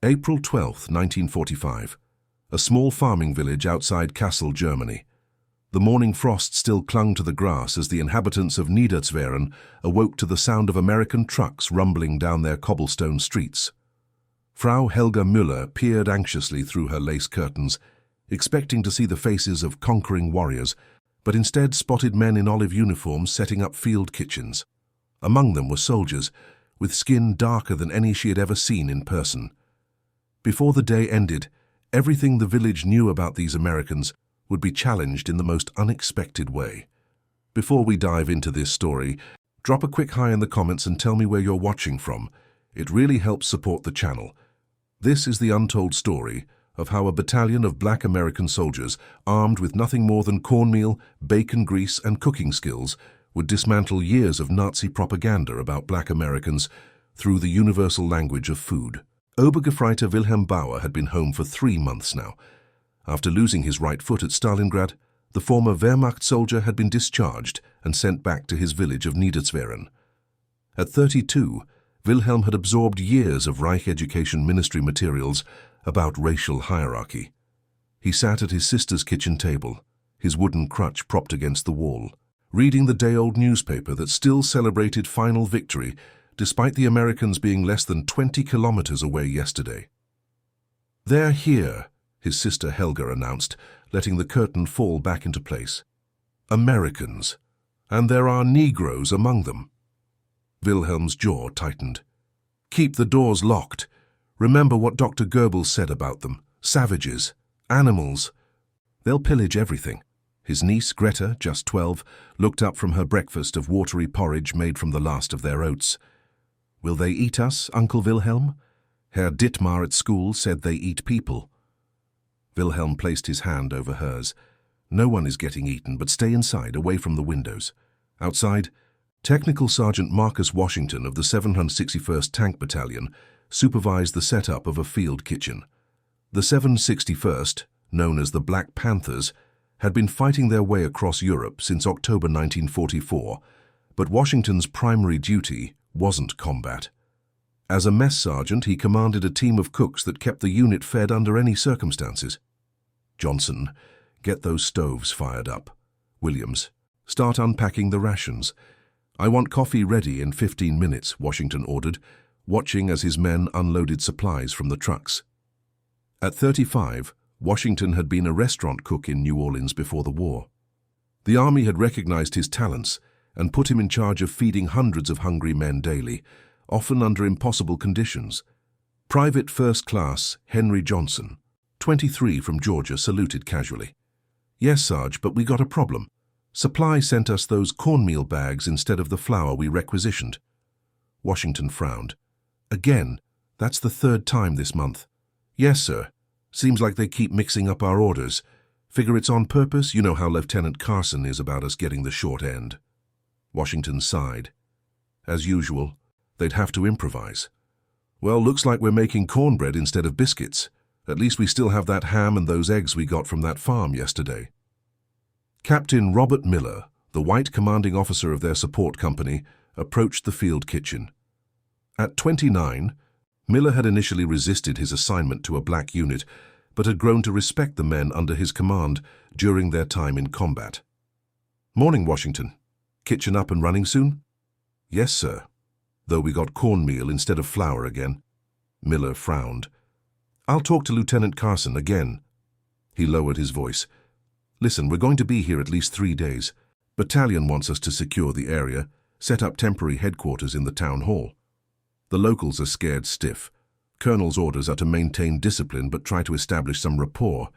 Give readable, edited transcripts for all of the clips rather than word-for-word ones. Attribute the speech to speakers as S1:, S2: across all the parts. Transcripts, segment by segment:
S1: April 12, 1945. A small farming village outside Kassel, Germany. The morning frost still clung to the grass as the inhabitants of Niederzweren awoke to the sound of American trucks rumbling down their cobblestone streets. Frau Helga Müller peered anxiously through her lace curtains, expecting to see the faces of conquering warriors, but instead spotted men in olive uniforms setting up field kitchens. Among them were soldiers, with skin darker than any she had ever seen in person. Before the day ended, everything the village knew about these Americans would be challenged in the most unexpected way. Before we dive into this story, drop a quick hi in the comments and tell me where you're watching from. It really helps support the channel. This is the untold story of how a battalion of black American soldiers, armed with nothing more than cornmeal, bacon grease, and cooking skills, would dismantle years of Nazi propaganda about black Americans through the universal language of food. Obergefreiter Wilhelm Bauer had been home for 3 months now. After losing his right foot at Stalingrad, the former Wehrmacht soldier had been discharged and sent back to his village of Niederzweren. At 32, Wilhelm had absorbed years of Reich Education Ministry materials about racial hierarchy. He sat at his sister's kitchen table, his wooden crutch propped against the wall, reading the day-old newspaper that still celebrated final victory despite the Americans being less than 20 kilometers away yesterday. "They're here," his sister Helga announced, letting the curtain fall back into place. "Americans. And there are Negroes among them." Wilhelm's jaw tightened. "Keep the doors locked. Remember what Dr. Goebbels said about them. Savages. Animals. They'll pillage everything." His niece, Greta, just 12, looked up from her breakfast of watery porridge made from the last of their oats. "Will they eat us, Uncle Wilhelm? Herr Dittmar at school said they eat people." Wilhelm placed his hand over hers. "No one is getting eaten, but stay inside, away from the windows." Outside, Technical Sergeant Marcus Washington of the 761st Tank Battalion supervised the setup of a field kitchen. The 761st, known as the Black Panthers, had been fighting their way across Europe since October 1944, but Washington's primary duty wasn't combat. As a mess sergeant, he commanded a team of cooks that kept the unit fed under any circumstances. "Johnson, get those stoves fired up. Williams, start unpacking the rations. I want coffee ready in 15 minutes, Washington ordered, watching as his men unloaded supplies from the trucks. At 35, Washington had been a restaurant cook in New Orleans before the war. The Army had recognized his talents and put him in charge of feeding hundreds of hungry men daily, often under impossible conditions. Private First Class Henry Johnson, 23 from Georgia, saluted casually. "Yes, Sarge, but we got a problem. Supply sent us those cornmeal bags instead of the flour we requisitioned." Washington frowned. "Again, that's the 3rd time this month." "Yes, sir. Seems like they keep mixing up our orders. Figure it's on purpose? You know how Lieutenant Carson is about us getting the short end." Washington sighed. As usual, they'd have to improvise. "Well, looks like we're making cornbread instead of biscuits. At least we still have that ham and those eggs we got from that farm yesterday." Captain Robert Miller, the white commanding officer of their support company, approached the field kitchen. At 29, Miller had initially resisted his assignment to a black unit, but had grown to respect the men under his command during their time in combat. "Morning, Washington. Kitchen up and running soon?" "Yes, sir. Though we got cornmeal instead of flour again." Miller frowned. "I'll talk to Lieutenant Carson again." He lowered his voice. "Listen, we're going to be here at least 3 days. Battalion wants us to secure the area, set up temporary headquarters in the town hall. The locals are scared stiff. Colonel's orders are to maintain discipline but try to establish some rapport.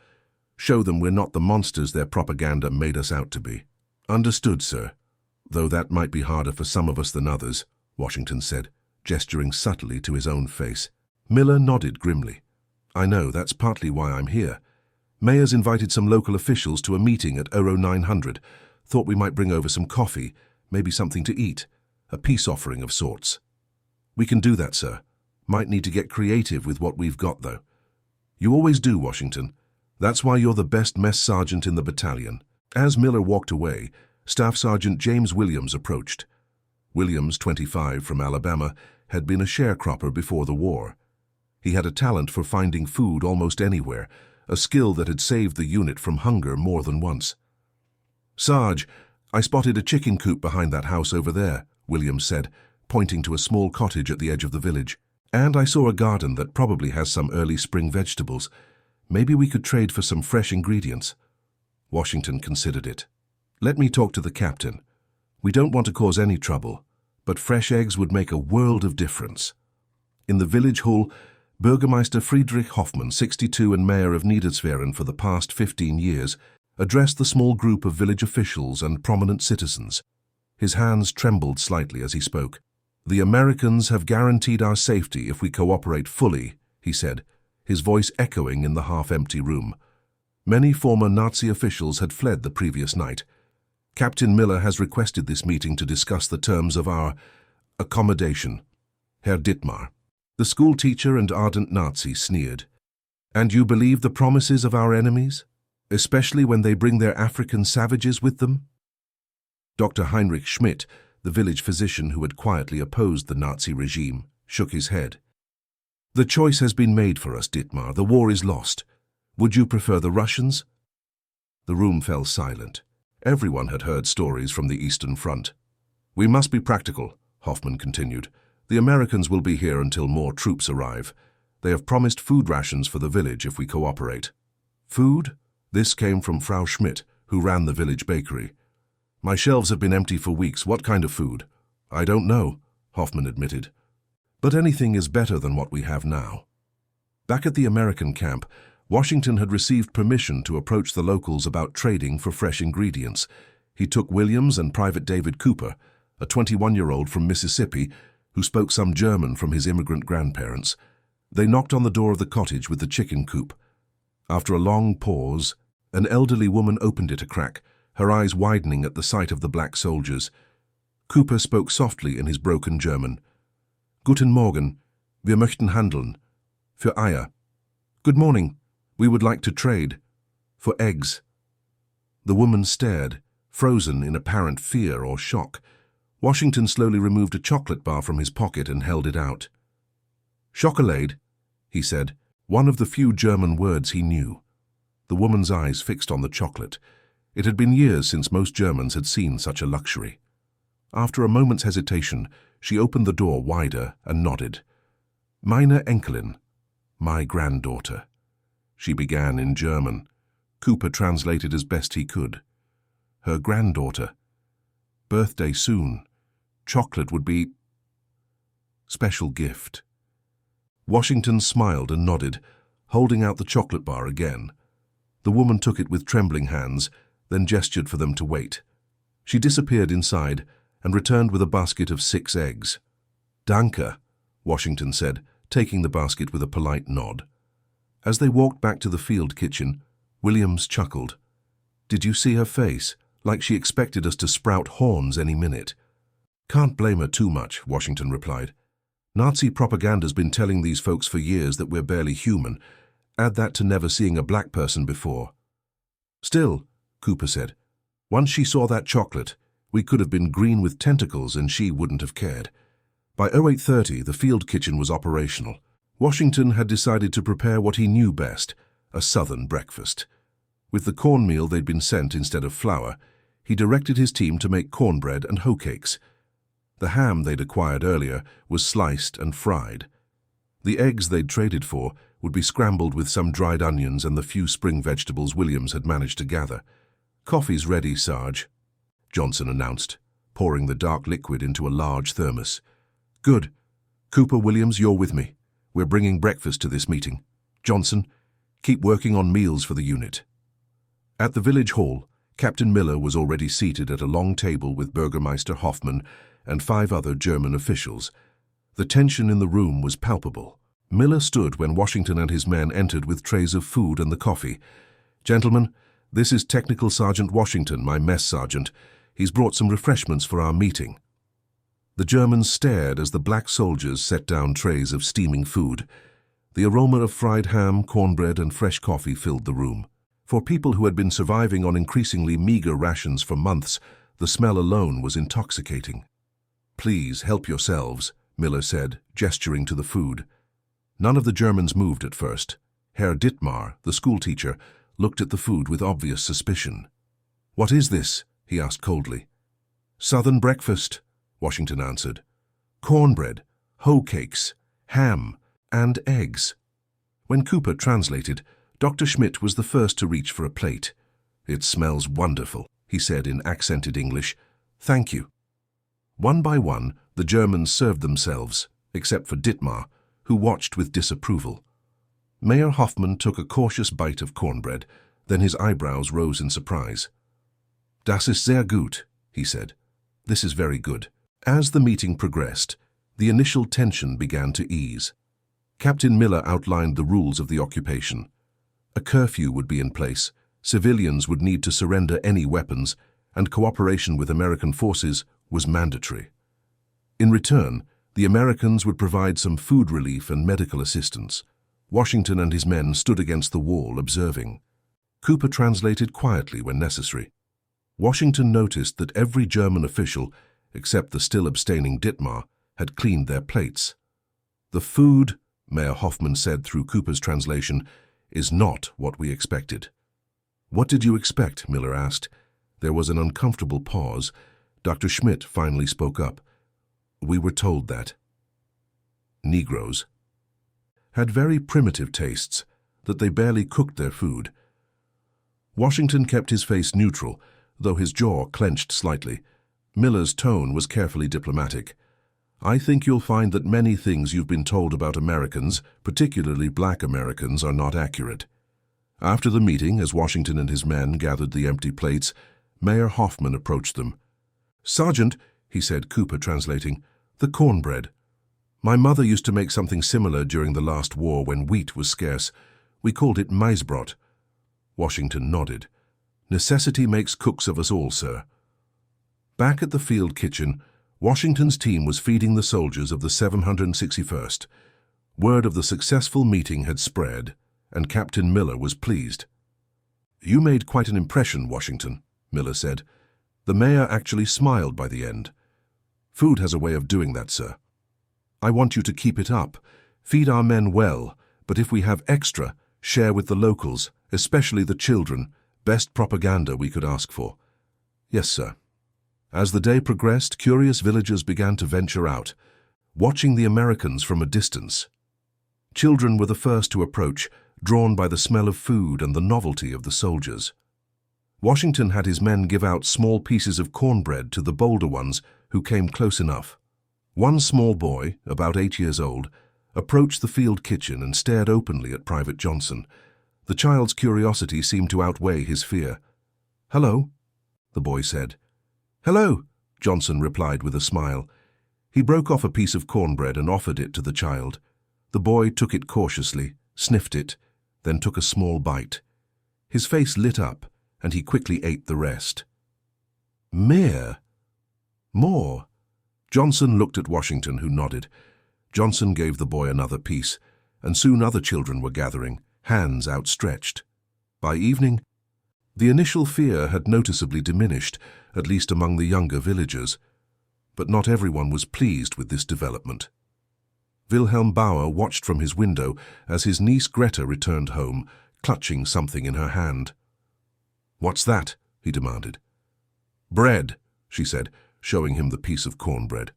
S1: Show them we're not the monsters their propaganda made us out to be." "Understood, sir. Though that might be harder for some of us than others," Washington said, gesturing subtly to his own face. Miller nodded grimly. "I know, that's partly why I'm here. Mayor's invited some local officials to a meeting at Euro 900. Thought we might bring over some coffee, maybe something to eat. A peace offering of sorts." "We can do that, sir. Might need to get creative with what we've got, though." "You always do, Washington. That's why you're the best mess sergeant in the battalion." As Miller walked away, Staff Sergeant James Williams approached. Williams, 25, from Alabama, had been a sharecropper before the war. He had a talent for finding food almost anywhere, a skill that had saved the unit from hunger more than once. "Sarge, I spotted a chicken coop behind that house over there," Williams said, pointing to a small cottage at the edge of the village. "And I saw a garden that probably has some early spring vegetables. Maybe we could trade for some fresh ingredients." Washington considered it. "Let me talk to the captain. We don't want to cause any trouble, but fresh eggs would make a world of difference." In the village hall, Bürgermeister Friedrich Hoffmann, 62 and mayor of Niederzweren for the past 15 years, addressed the small group of village officials and prominent citizens. His hands trembled slightly as he spoke. "The Americans have guaranteed our safety if we cooperate fully," he said, his voice echoing in the half-empty room. Many former Nazi officials had fled the previous night. "Captain Miller has requested this meeting to discuss the terms of our accommodation." Herr Dittmar. The schoolteacher and ardent Nazi sneered. "And you believe the promises of our enemies, especially when they bring their African savages with them?" Dr. Heinrich Schmidt, the village physician who had quietly opposed the Nazi regime, shook his head. "The choice has been made for us, Dittmar. The war is lost. Would you prefer the Russians?" The room fell silent. Everyone had heard stories from the Eastern Front. "We must be practical," Hoffmann continued. "The Americans will be here until more troops arrive. They have promised food rations for the village if we cooperate." "Food?" This came from Frau Schmidt, who ran the village bakery. "My shelves have been empty for weeks. What kind of food?" "I don't know," Hoffmann admitted. "But anything is better than what we have now." Back at the American camp, Washington had received permission to approach the locals about trading for fresh ingredients. He took Williams and Private David Cooper, a 21-year-old from Mississippi, who spoke some German from his immigrant grandparents. They knocked on the door of the cottage with the chicken coop. After a long pause, an elderly woman opened it a crack, her eyes widening at the sight of the black soldiers. Cooper spoke softly in his broken German. "Guten Morgen, wir möchten handeln. Für Eier." "Good morning, we would like to trade. For eggs." The woman stared, frozen in apparent fear or shock. Washington slowly removed a chocolate bar from his pocket and held it out. "Schokolade," he said, one of the few German words he knew. The woman's eyes fixed on the chocolate. It had been years since most Germans had seen such a luxury. After a moment's hesitation, she opened the door wider and nodded. "Meine Enkelin," my granddaughter. She began in German. Cooper translated as best he could. Her granddaughter. Birthday soon. Chocolate would be special gift. Washington smiled and nodded, holding out the chocolate bar again. The woman took it with trembling hands, then gestured for them to wait. She disappeared inside and returned with a basket of 6 eggs. "Danke," Washington said, taking the basket with a polite nod. As they walked back to the field kitchen, Williams chuckled. "Did you see her face? Like she expected us to sprout horns any minute." "Can't blame her too much," Washington replied. "Nazi propaganda's been telling these folks for years that we're barely human. Add that to never seeing a black person before." "Still," Cooper said, "once she saw that chocolate, we could have been green with tentacles and she wouldn't have cared." By 08:30, the field kitchen was operational. Washington had decided to prepare what he knew best, a Southern breakfast. With the cornmeal they'd been sent instead of flour, he directed his team to make cornbread and hoe cakes. The ham they'd acquired earlier was sliced and fried. The eggs they'd traded for would be scrambled with some dried onions and the few spring vegetables Williams had managed to gather. "Coffee's ready, Sarge," Johnson announced, pouring the dark liquid into a large thermos. "Good. Cooper, Williams, you're with me. We're bringing breakfast to this meeting. Johnson, keep working on meals for the unit." At the village hall, Captain Miller was already seated at a long table with Bürgermeister Hoffmann and 5 other German officials. The tension in the room was palpable. Miller stood when Washington and his men entered with trays of food and the coffee. "Gentlemen, this is Technical Sergeant Washington, my mess sergeant. He's brought some refreshments for our meeting." The Germans stared as the black soldiers set down trays of steaming food. The aroma of fried ham, cornbread, and fresh coffee filled the room. For people who had been surviving on increasingly meager rations for months, the smell alone was intoxicating. "Please help yourselves," Miller said, gesturing to the food. None of the Germans moved at first. Herr Dittmar, the schoolteacher, looked at the food with obvious suspicion. "What is this?" he asked coldly. "Southern breakfast," Washington answered. "Cornbread, hoe cakes, ham, and eggs." When Cooper translated, Dr. Schmidt was the first to reach for a plate. "It smells wonderful," he said in accented English. "Thank you." One by one, the Germans served themselves, except for Dittmar, who watched with disapproval. Mayor Hoffman took a cautious bite of cornbread, then his eyebrows rose in surprise. "Das ist sehr gut," he said. "This is very good." As the meeting progressed, the initial tension began to ease. Captain Miller outlined the rules of the occupation. A curfew would be in place, civilians would need to surrender any weapons, and cooperation with American forces was mandatory. In return, the Americans would provide some food relief and medical assistance. Washington and his men stood against the wall, observing. Cooper translated quietly when necessary. Washington noticed that every German official, except the still abstaining Dittmar, had cleaned their plates. "The food," Mayor Hoffman said through Cooper's translation, "is not what we expected." "What did you expect?" Miller asked. There was an uncomfortable pause. Dr. Schmidt finally spoke up. "We were told that Negroes had very primitive tastes, that they barely cooked their food." Washington kept his face neutral, though his jaw clenched slightly. Miller's tone was carefully diplomatic. "I think you'll find that many things you've been told about Americans, particularly black Americans, are not accurate." After the meeting, as Washington and his men gathered the empty plates, Mayor Hoffman approached them. "Sergeant," he said, Cooper translating, "the cornbread. My mother used to make something similar during the last war when wheat was scarce. We called it Maisbrot." Washington nodded. "Necessity makes cooks of us all, sir." Back at the field kitchen, Washington's team was feeding the soldiers of the 761st. Word of the successful meeting had spread, and Captain Miller was pleased. "You made quite an impression, Washington," Miller said. "The mayor actually smiled by the end." "Food has a way of doing that, sir. I want you to keep it up. Feed our men well, but if we have extra, share with the locals, especially the children. Best propaganda we could ask for." "Yes, sir." As the day progressed, curious villagers began to venture out, watching the Americans from a distance. Children were the first to approach, drawn by the smell of food and the novelty of the soldiers. Washington had his men give out small pieces of cornbread to the bolder ones who came close enough. One small boy, about 8 years old, approached the field kitchen and stared openly at Private Johnson. The child's curiosity seemed to outweigh his fear. "Hello," the boy said. "Hello," Johnson replied with a smile. He broke off a piece of cornbread and offered it to the child. The boy took it cautiously, sniffed it, then took a small bite. His face lit up, and he quickly ate the rest. "Mehr? More?" Johnson looked at Washington, who nodded. Johnson gave the boy another piece, and soon other children were gathering, hands outstretched. By evening, the initial fear had noticeably diminished, at least among the younger villagers. But not everyone was pleased with this development. Wilhelm Bauer watched from his window as his niece Greta returned home, clutching something in her hand. "What's that?" he demanded. "Bread," she said, showing him the piece of cornbread.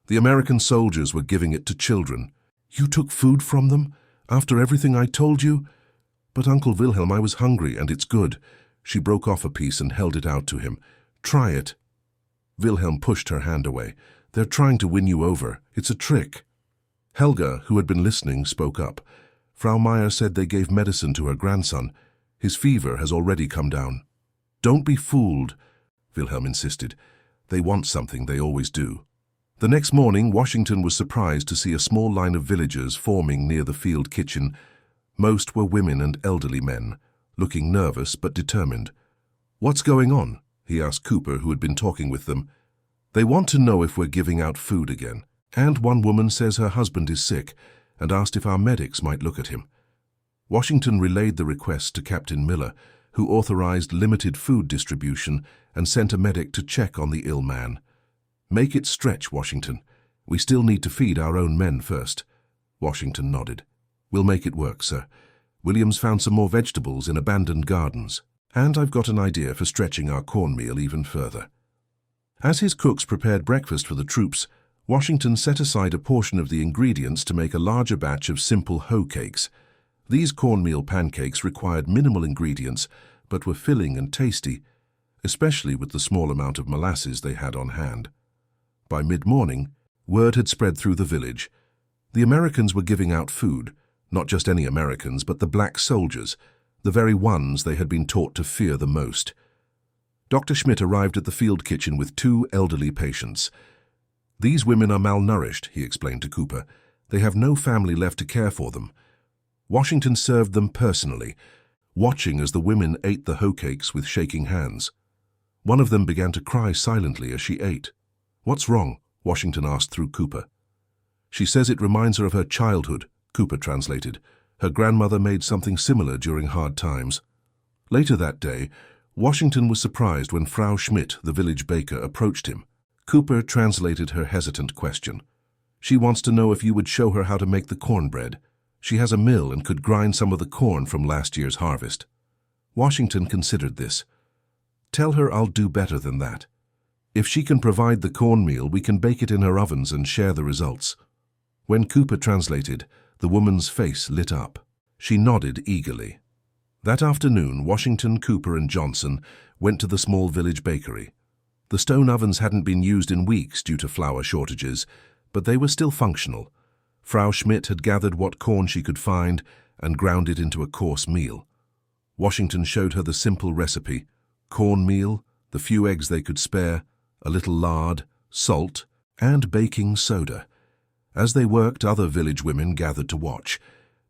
S1: "The American soldiers were giving it to children." "You took food from them? After everything I told you?" "But Uncle Wilhelm, I was hungry, and it's good." She broke off a piece and held it out to him. "Try it." Wilhelm pushed her hand away. "They're trying to win you over. It's a trick." Helga, who had been listening, spoke up. "Frau Meyer said they gave medicine to her grandson. His fever has already come down." "Don't be fooled," Wilhelm insisted. "They want something, they always do." The next morning, Washington was surprised to see a small line of villagers forming near the field kitchen. Most were women and elderly men, looking nervous but determined. "What's going on?" he asked Cooper, who had been talking with them. "They want to know if we're giving out food again. And one woman says her husband is sick and asked if our medics might look at him." Washington relayed the request to Captain Miller, who authorized limited food distribution and sent a medic to check on the ill man. "Make it stretch, Washington. We still need to feed our own men first." Washington nodded. We'll make it work, sir. Williams found some more vegetables in abandoned gardens, and I've got an idea for stretching our cornmeal even further. As his cooks prepared breakfast for the troops, Washington set aside a portion of the ingredients to make a larger batch of simple hoe cakes. These cornmeal pancakes required minimal ingredients, but were filling and tasty, especially with the small amount of molasses they had on hand. By mid-morning, word had spread through the village. The Americans were giving out food, not just any Americans, but the black soldiers, the very ones they had been taught to fear the most. Dr. Schmidt arrived at the field kitchen with 2 elderly patients. These women are malnourished, he explained to Cooper. They have no family left to care for them. Washington served them personally, watching as the women ate the hoe cakes with shaking hands. One of them began to cry silently as she ate. What's wrong? Washington asked through Cooper. She says it reminds her of her childhood, Cooper translated. Her grandmother made something similar during hard times. Later that day, Washington was surprised when Frau Schmidt, the village baker, approached him. Cooper translated her hesitant question. She wants to know if you would show her how to make the cornbread. She has a mill and could grind some of the corn from last year's harvest. Washington considered this. Tell her I'll do better than that. If she can provide the cornmeal, we can bake it in her ovens and share the results. When Cooper translated, the woman's face lit up. She nodded eagerly. That afternoon, Washington, Cooper, and Johnson went to the small village bakery. The stone ovens hadn't been used in weeks due to flour shortages, but they were still functional. Frau Schmidt had gathered what corn she could find and ground it into a coarse meal. Washington showed her the simple recipe: cornmeal, the few eggs they could spare, a little lard, salt, and baking soda. As they worked, other village women gathered to watch.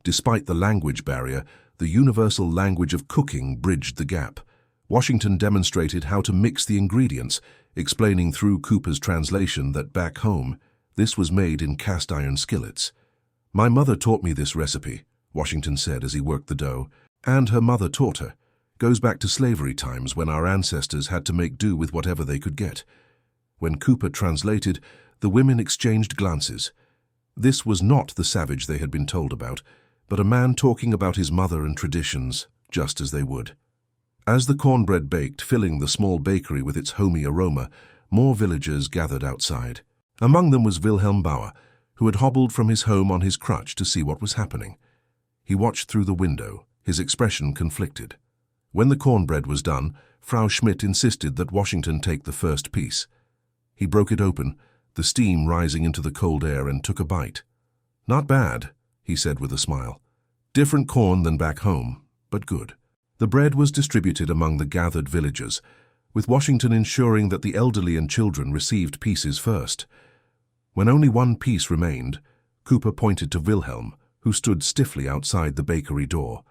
S1: Despite the language barrier, the universal language of cooking bridged the gap. Washington demonstrated how to mix the ingredients, explaining through Cooper's translation that back home, this was made in cast-iron skillets. My mother taught me this recipe, Washington said as he worked the dough, and her mother taught her. Goes back to slavery times when our ancestors had to make do with whatever they could get. When Cooper translated, the women exchanged glances. This was not the savage they had been told about, but a man talking about his mother and traditions, just as they would. As the cornbread baked, filling the small bakery with its homey aroma, more villagers gathered outside. Among them was Wilhelm Bauer, who had hobbled from his home on his crutch to see what was happening. He watched through the window, his expression conflicted. When the cornbread was done, Frau Schmidt insisted that Washington take the first piece. He broke it open, the steam rising into the cold air, and took a bite. Not bad, he said with a smile. Different corn than back home, but good. The bread was distributed among the gathered villagers, with Washington ensuring that the elderly and children received pieces first. When only one piece remained, Cooper pointed to Wilhelm, who stood stiffly outside the bakery door.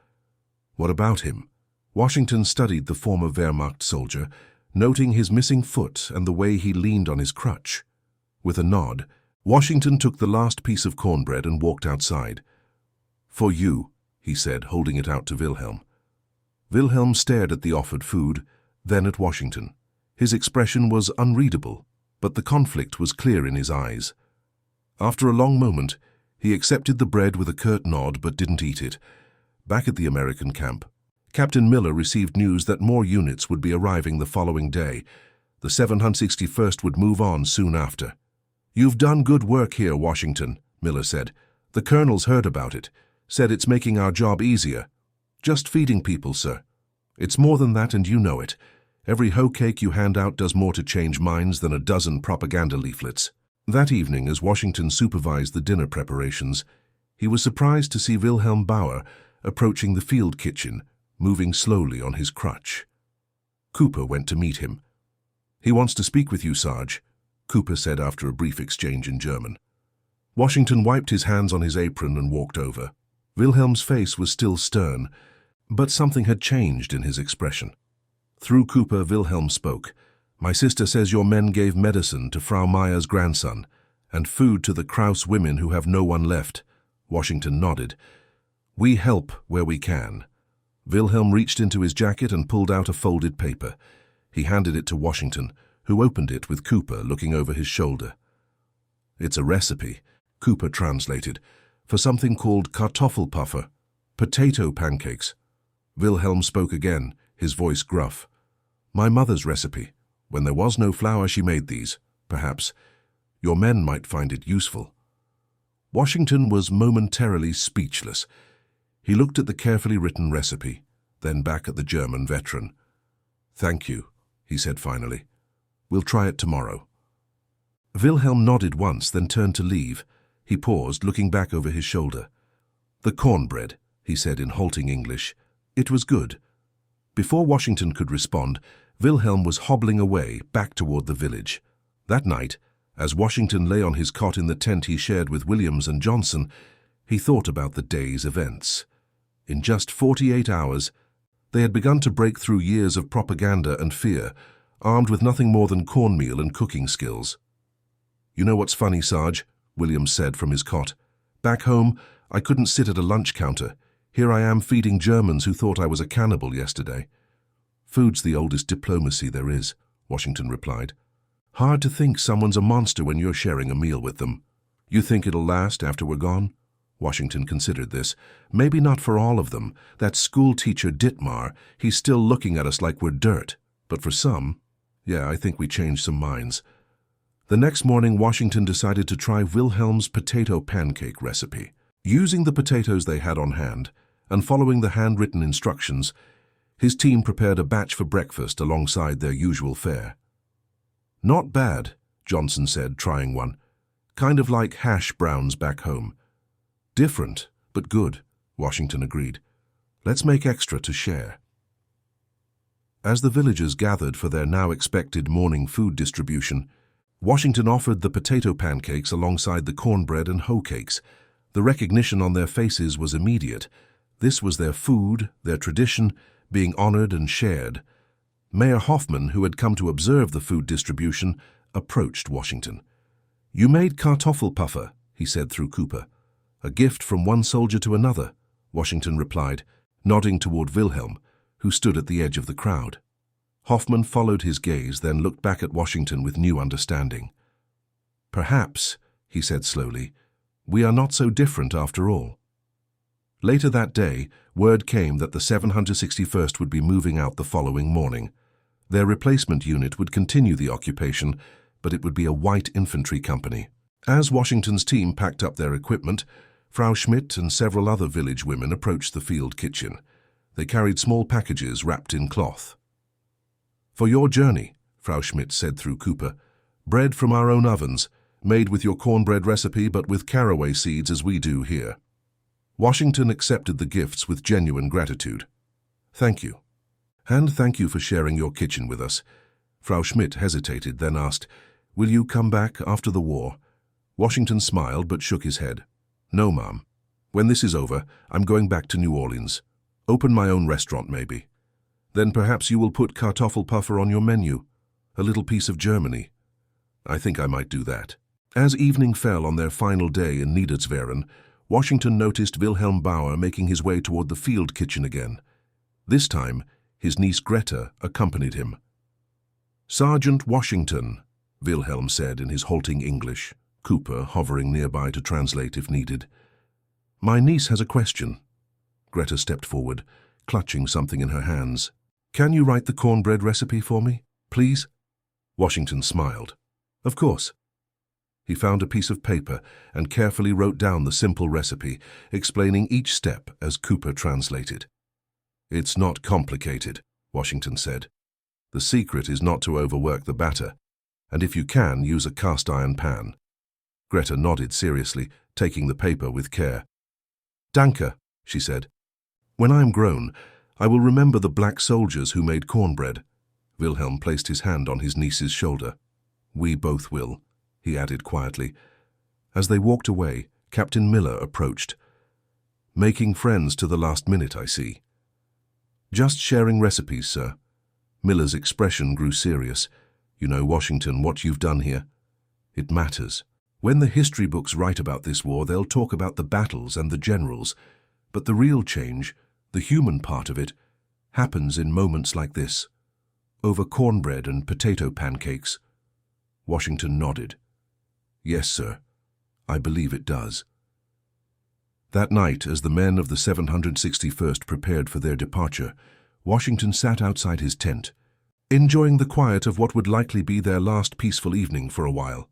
S1: What about him? Washington studied the former Wehrmacht soldier, noting his missing foot and the way he leaned on his crutch. With a nod, Washington took the last piece of cornbread and walked outside. For you, he said, holding it out to Wilhelm. Wilhelm stared at the offered food, then at Washington. His expression was unreadable, but the conflict was clear in his eyes. After a long moment, he accepted the bread with a curt nod but didn't eat it. Back at the American camp, Captain Miller received news that more units would be arriving the following day. The 761st would move on soon after. You've done good work here, Washington, Miller said. The colonel's heard about it, said it's making our job easier. Just feeding people, sir. It's more than that, and you know it. Every hoe cake you hand out does more to change minds than a dozen propaganda leaflets. That evening, as Washington supervised the dinner preparations, he was surprised to see Wilhelm Bauer approaching the field kitchen, moving slowly on his crutch. Cooper went to meet him. He wants to speak with you, Sarge, Cooper said after a brief exchange in German. Washington wiped his hands on his apron and walked over. Wilhelm's face was still stern, but something had changed in his expression. Through Cooper, Wilhelm spoke. My sister says your men gave medicine to Frau Meyer's grandson and food to the Kraus women who have no one left. Washington nodded. We help where we can. Wilhelm reached into his jacket and pulled out a folded paper. He handed it to Washington, who opened it with Cooper looking over his shoulder. It's a recipe, Cooper translated. for something called Kartoffelpuffer, potato pancakes. Wilhelm spoke again, his voice gruff. My mother's recipe. When there was no flour, she made these. Perhaps your men might find it useful. Washington was momentarily speechless. He looked at the carefully written recipe, then back at the German veteran. Thank you, he said finally. We'll try it tomorrow. Wilhelm nodded once, then turned to leave. He paused, looking back over his shoulder. The cornbread, he said in halting English. It was good. Before Washington could respond, Wilhelm was hobbling away, back toward the village. That night, as Washington lay on his cot in the tent he shared with Williams and Johnson, he thought about the day's events. In just 48 hours, they had begun to break through years of propaganda and fear, armed with nothing more than cornmeal and cooking skills. You know what's funny, Sarge? Williams said from his cot. Back home, I couldn't sit at a lunch counter. Here I am feeding Germans who thought I was a cannibal yesterday. Food's the oldest diplomacy there is, Washington replied. Hard to think someone's a monster when you're sharing a meal with them. You think it'll last after we're gone? Washington considered this. Maybe not for all of them. That school teacher Dittmar, he's still looking at us like we're dirt. But for some, yeah, I think we changed some minds. The next morning, Washington decided to try Wilhelm's potato pancake recipe. Using the potatoes they had on hand, and following the handwritten instructions, his team prepared a batch for breakfast alongside their usual fare. Not bad, Johnson said, trying one. Kind of like hash browns back home. Different, but good, Washington agreed. Let's make extra to share. As the villagers gathered for their now expected morning food distribution, Washington offered the potato pancakes alongside the cornbread and hoe cakes. The recognition on their faces was immediate. This was their food, their tradition, being honored and shared. Mayor Hoffman, who had come to observe the food distribution, approached Washington. You made Kartoffelpuffer, he said through Cooper. A gift from one soldier to another, Washington replied, nodding toward Wilhelm, who stood at the edge of the crowd. Hoffman followed his gaze, then looked back at Washington with new understanding. Perhaps, he said slowly, we are not so different after all. Later that day, word came that the 761st would be moving out the following morning. Their replacement unit would continue the occupation, but it would be a white infantry company. As Washington's team packed up their equipment, Frau Schmidt and several other village women approached the field kitchen. They carried small packages wrapped in cloth. For your journey, Frau Schmidt said through Cooper, bread from our own ovens, made with your cornbread recipe but with caraway seeds as we do here. Washington accepted the gifts with genuine gratitude. Thank you. And thank you for sharing your kitchen with us. Frau Schmidt hesitated, then asked, will you come back after the war? Washington smiled but shook his head. No, Ma'am. When this is over, I'm going back to New Orleans. Open my own restaurant, maybe. Then perhaps you will put Kartoffelpuffer on your menu. A little piece of Germany. I think I might do that. As evening fell on their final day in Niederzweren, Washington noticed Wilhelm Bauer making his way toward the field kitchen again. This time, his niece Greta accompanied him. Sergeant Washington, Wilhelm said in his halting English, Cooper hovering nearby to translate if needed. My niece has a question. Greta stepped forward, clutching something in her hands. Can you write the cornbread recipe for me, please? Washington smiled. Of course. He found a piece of paper and carefully wrote down the simple recipe, explaining each step as Cooper translated. It's not complicated, Washington said. The secret is not to overwork the batter, and if you can, use a cast-iron pan. Greta nodded seriously, taking the paper with care. Danke, she said. When I am grown, I will remember the black soldiers who made cornbread. Wilhelm placed his hand on his niece's shoulder. We both will, he added quietly. As they walked away, Captain Miller approached. Making friends to the last minute, I see. Just sharing recipes, sir. Miller's expression grew serious. You know, Washington, what you've done here. It matters. When the history books write about this war, they'll talk about the battles and the generals. But the real change, the human part of it, happens in moments like this. Over cornbread and potato pancakes. Washington nodded. Yes, sir. I believe it does. That night, as the men of the 761st prepared for their departure, Washington sat outside his tent, enjoying the quiet of what would likely be their last peaceful evening for a while.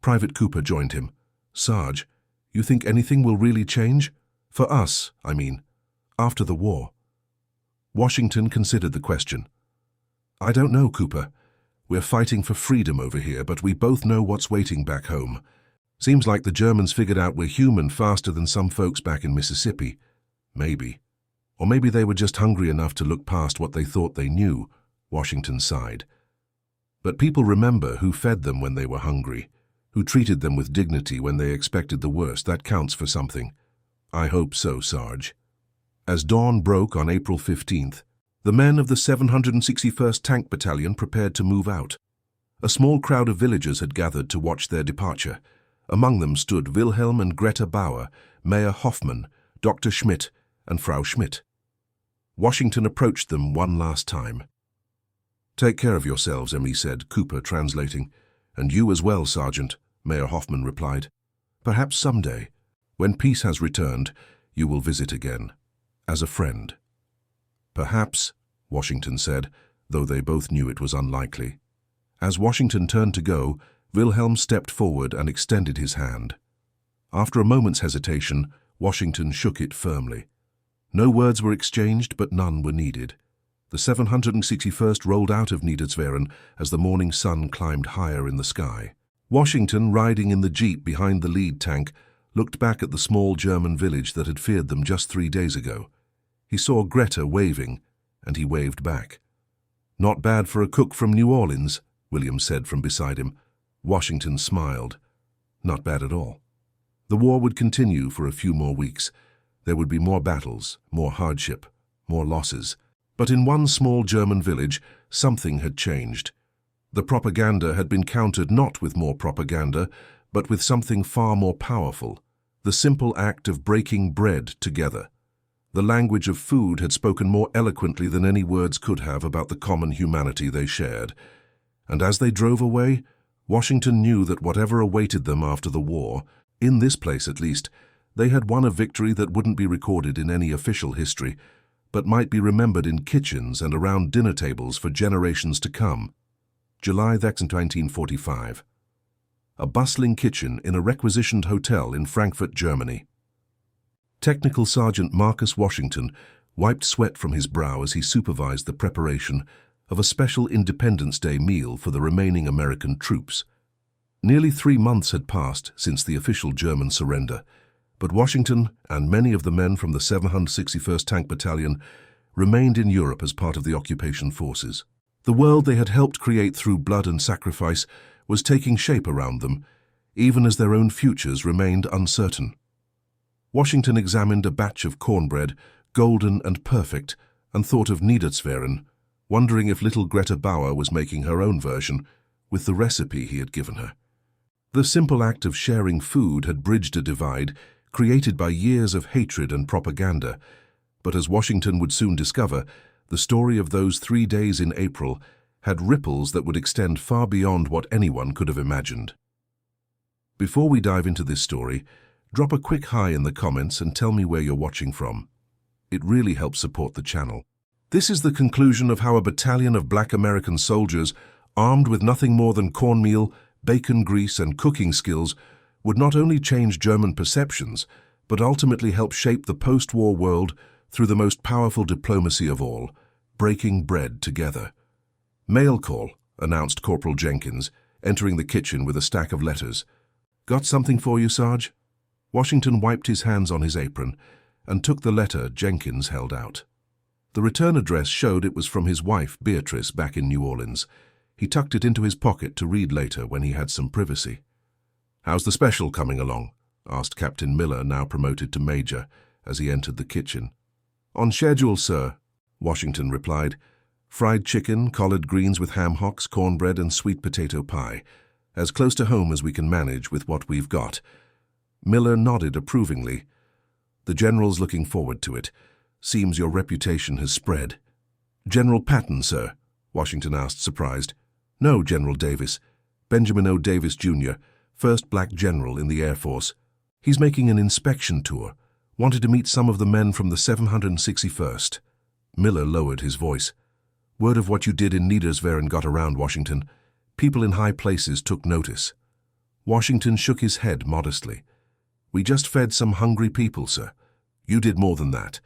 S1: Private Cooper joined him. "Sarge, you think anything will really change? For us, I mean, after the war?" Washington considered the question. "I don't know, Cooper. We're fighting for freedom over here, but we both know what's waiting back home. Seems like the Germans figured out we're human faster than some folks back in Mississippi. Maybe. Or maybe they were just hungry enough to look past what they thought they knew," Washington sighed. "But people remember who fed them when they were hungry, who treated them with dignity when they expected the worst. That counts for something." "I hope so, Sarge." As dawn broke on April 15th, the men of the 761st Tank Battalion prepared to move out. A small crowd of villagers had gathered to watch their departure. Among them stood Wilhelm and Greta Bauer, Mayor Hoffman, Dr. Schmidt, and Frau Schmidt. Washington approached them one last time. "Take care of yourselves," Emmy said, Cooper translating. "And you as well, Sergeant," Mayor Hoffman replied. "Perhaps someday, when peace has returned, you will visit again, as a friend." "Perhaps," Washington said, though they both knew it was unlikely. As Washington turned to go, Wilhelm stepped forward and extended his hand. After a moment's hesitation, Washington shook it firmly. No words were exchanged, but none were needed. The 761st rolled out of Niederzweren as the morning sun climbed higher in the sky. Washington, riding in the jeep behind the lead tank, looked back at the small German village that had feared them just 3 days ago. He saw Greta waving, and he waved back. "Not bad for a cook from New Orleans," William said from beside him. Washington smiled. Not bad at all. The war would continue for a few more weeks. There would be more battles, more hardship, more losses. But in one small German village, something had changed. The propaganda had been countered not with more propaganda, but with something far more powerful, the simple act of breaking bread together. The language of food had spoken more eloquently than any words could have about the common humanity they shared. And as they drove away, Washington knew that whatever awaited them after the war, in this place at least, they had won a victory that wouldn't be recorded in any official history, but might be remembered in kitchens and around dinner tables for generations to come. July 1945. A bustling kitchen in a requisitioned hotel in Frankfurt, Germany. Technical Sergeant Marcus Washington wiped sweat from his brow as he supervised the preparation of a special Independence Day meal for the remaining American troops. Nearly 3 months had passed since the official German surrender, but Washington and many of the men from the 761st Tank Battalion remained in Europe as part of the occupation forces. The world they had helped create through blood and sacrifice was taking shape around them, even as their own futures remained uncertain. Washington examined a batch of cornbread, golden and perfect, and thought of Niederzweren, wondering if little Greta Bauer was making her own version with the recipe he had given her. The simple act of sharing food had bridged a divide created by years of hatred and propaganda, but as Washington would soon discover, the story of those 3 days in April had ripples that would extend far beyond what anyone could have imagined. Before we dive into this story, drop a quick hi in the comments and tell me where you're watching from. It really helps support the channel. This is the conclusion of how a battalion of Black American soldiers, armed with nothing more than cornmeal, bacon grease, and cooking skills, would not only change German perceptions, but ultimately help shape the post-war world through the most powerful diplomacy of all, breaking bread together. "Mail call," announced Corporal Jenkins, entering the kitchen with a stack of letters. "Got something for you, Sarge?" Washington wiped his hands on his apron and took the letter Jenkins held out. The return address showed it was from his wife, Beatrice, back in New Orleans. He tucked it into his pocket to read later when he had some privacy. "How's the special coming along?" asked Captain Miller, now promoted to Major, as he entered the kitchen. "On schedule, sir," Washington replied. "Fried chicken, collard greens with ham hocks, cornbread, and sweet potato pie. As close to home as we can manage with what we've got." Miller nodded approvingly. "The General's looking forward to it. Seems your reputation has spread." "General Patton, sir?" Washington asked, surprised. "No, General Davis. Benjamin O. Davis, Jr., first black general in the Air Force. He's making an inspection tour. Wanted to meet some of the men from the 761st. Miller lowered his voice. Word of what you did in Niedersweren got around Washington. People in high places took notice. Washington shook his head modestly. We just fed some hungry people, sir. You did more than that.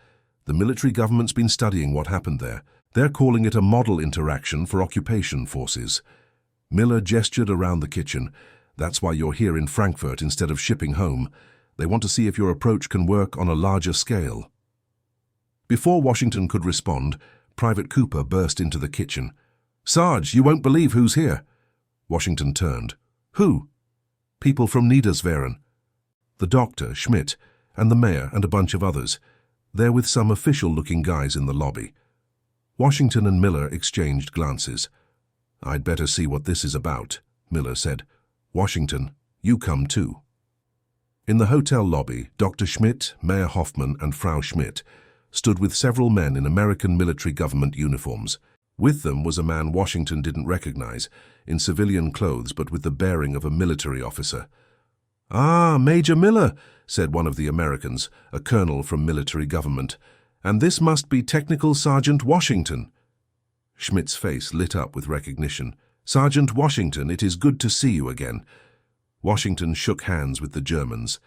S1: The military government's been studying what happened there. They're calling it a model interaction for occupation forces. Miller gestured around the kitchen. That's why you're here in Frankfurt instead of shipping home. They want to see if your approach can work on a larger scale. Before Washington could respond, Private Cooper burst into the kitchen. Sarge, you won't believe who's here. Washington turned. Who? People from Niedersweren. The doctor, Schmidt, and the mayor and a bunch of others. They're with some official-looking guys in the lobby. Washington and Miller exchanged glances. I'd better see what this is about, Miller said. Washington, you come too. In the hotel lobby, Dr. Schmidt, Mayor Hoffman, and Frau Schmidt stood with several men in American military government uniforms. With them was a man Washington didn't recognize, in civilian clothes but with the bearing of a military officer. Ah, Major Miller, said one of the Americans, a colonel from military government. And this must be Technical Sergeant Washington. Schmidt's face lit up with recognition. Sergeant Washington, it is good to see you again. Washington shook hands with the Germans,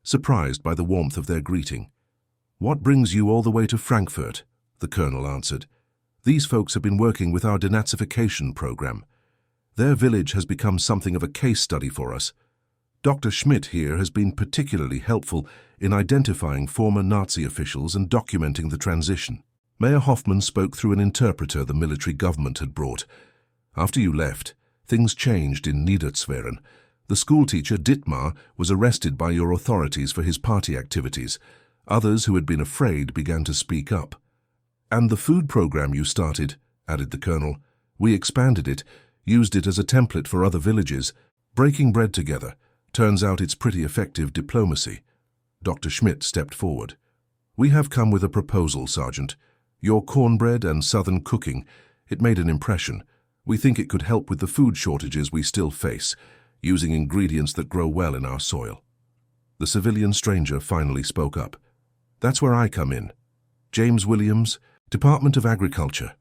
S1: surprised by the warmth of their greeting. What brings you all the way to Frankfurt? The colonel answered. These folks have been working with our denazification program. Their village has become something of a case study for us. Dr. Schmidt here has been particularly helpful in identifying former Nazi officials and documenting the transition. Mayor Hoffman spoke through an interpreter the military government had brought. After you left, things changed in Niedersweren. The schoolteacher Dittmar was arrested by your authorities for his party activities. Others who had been afraid began to speak up. And the food program you started, added the colonel. We expanded it, used it as a template for other villages, breaking bread together. Turns out it's pretty effective diplomacy. Dr. Schmidt stepped forward. We have come with a proposal, Sergeant. Your cornbread and southern cooking, it made an impression. We think it could help with the food shortages we still face, using ingredients that grow well in our soil. The civilian stranger finally spoke up. That's where I come in. James Williams, Department of Agriculture.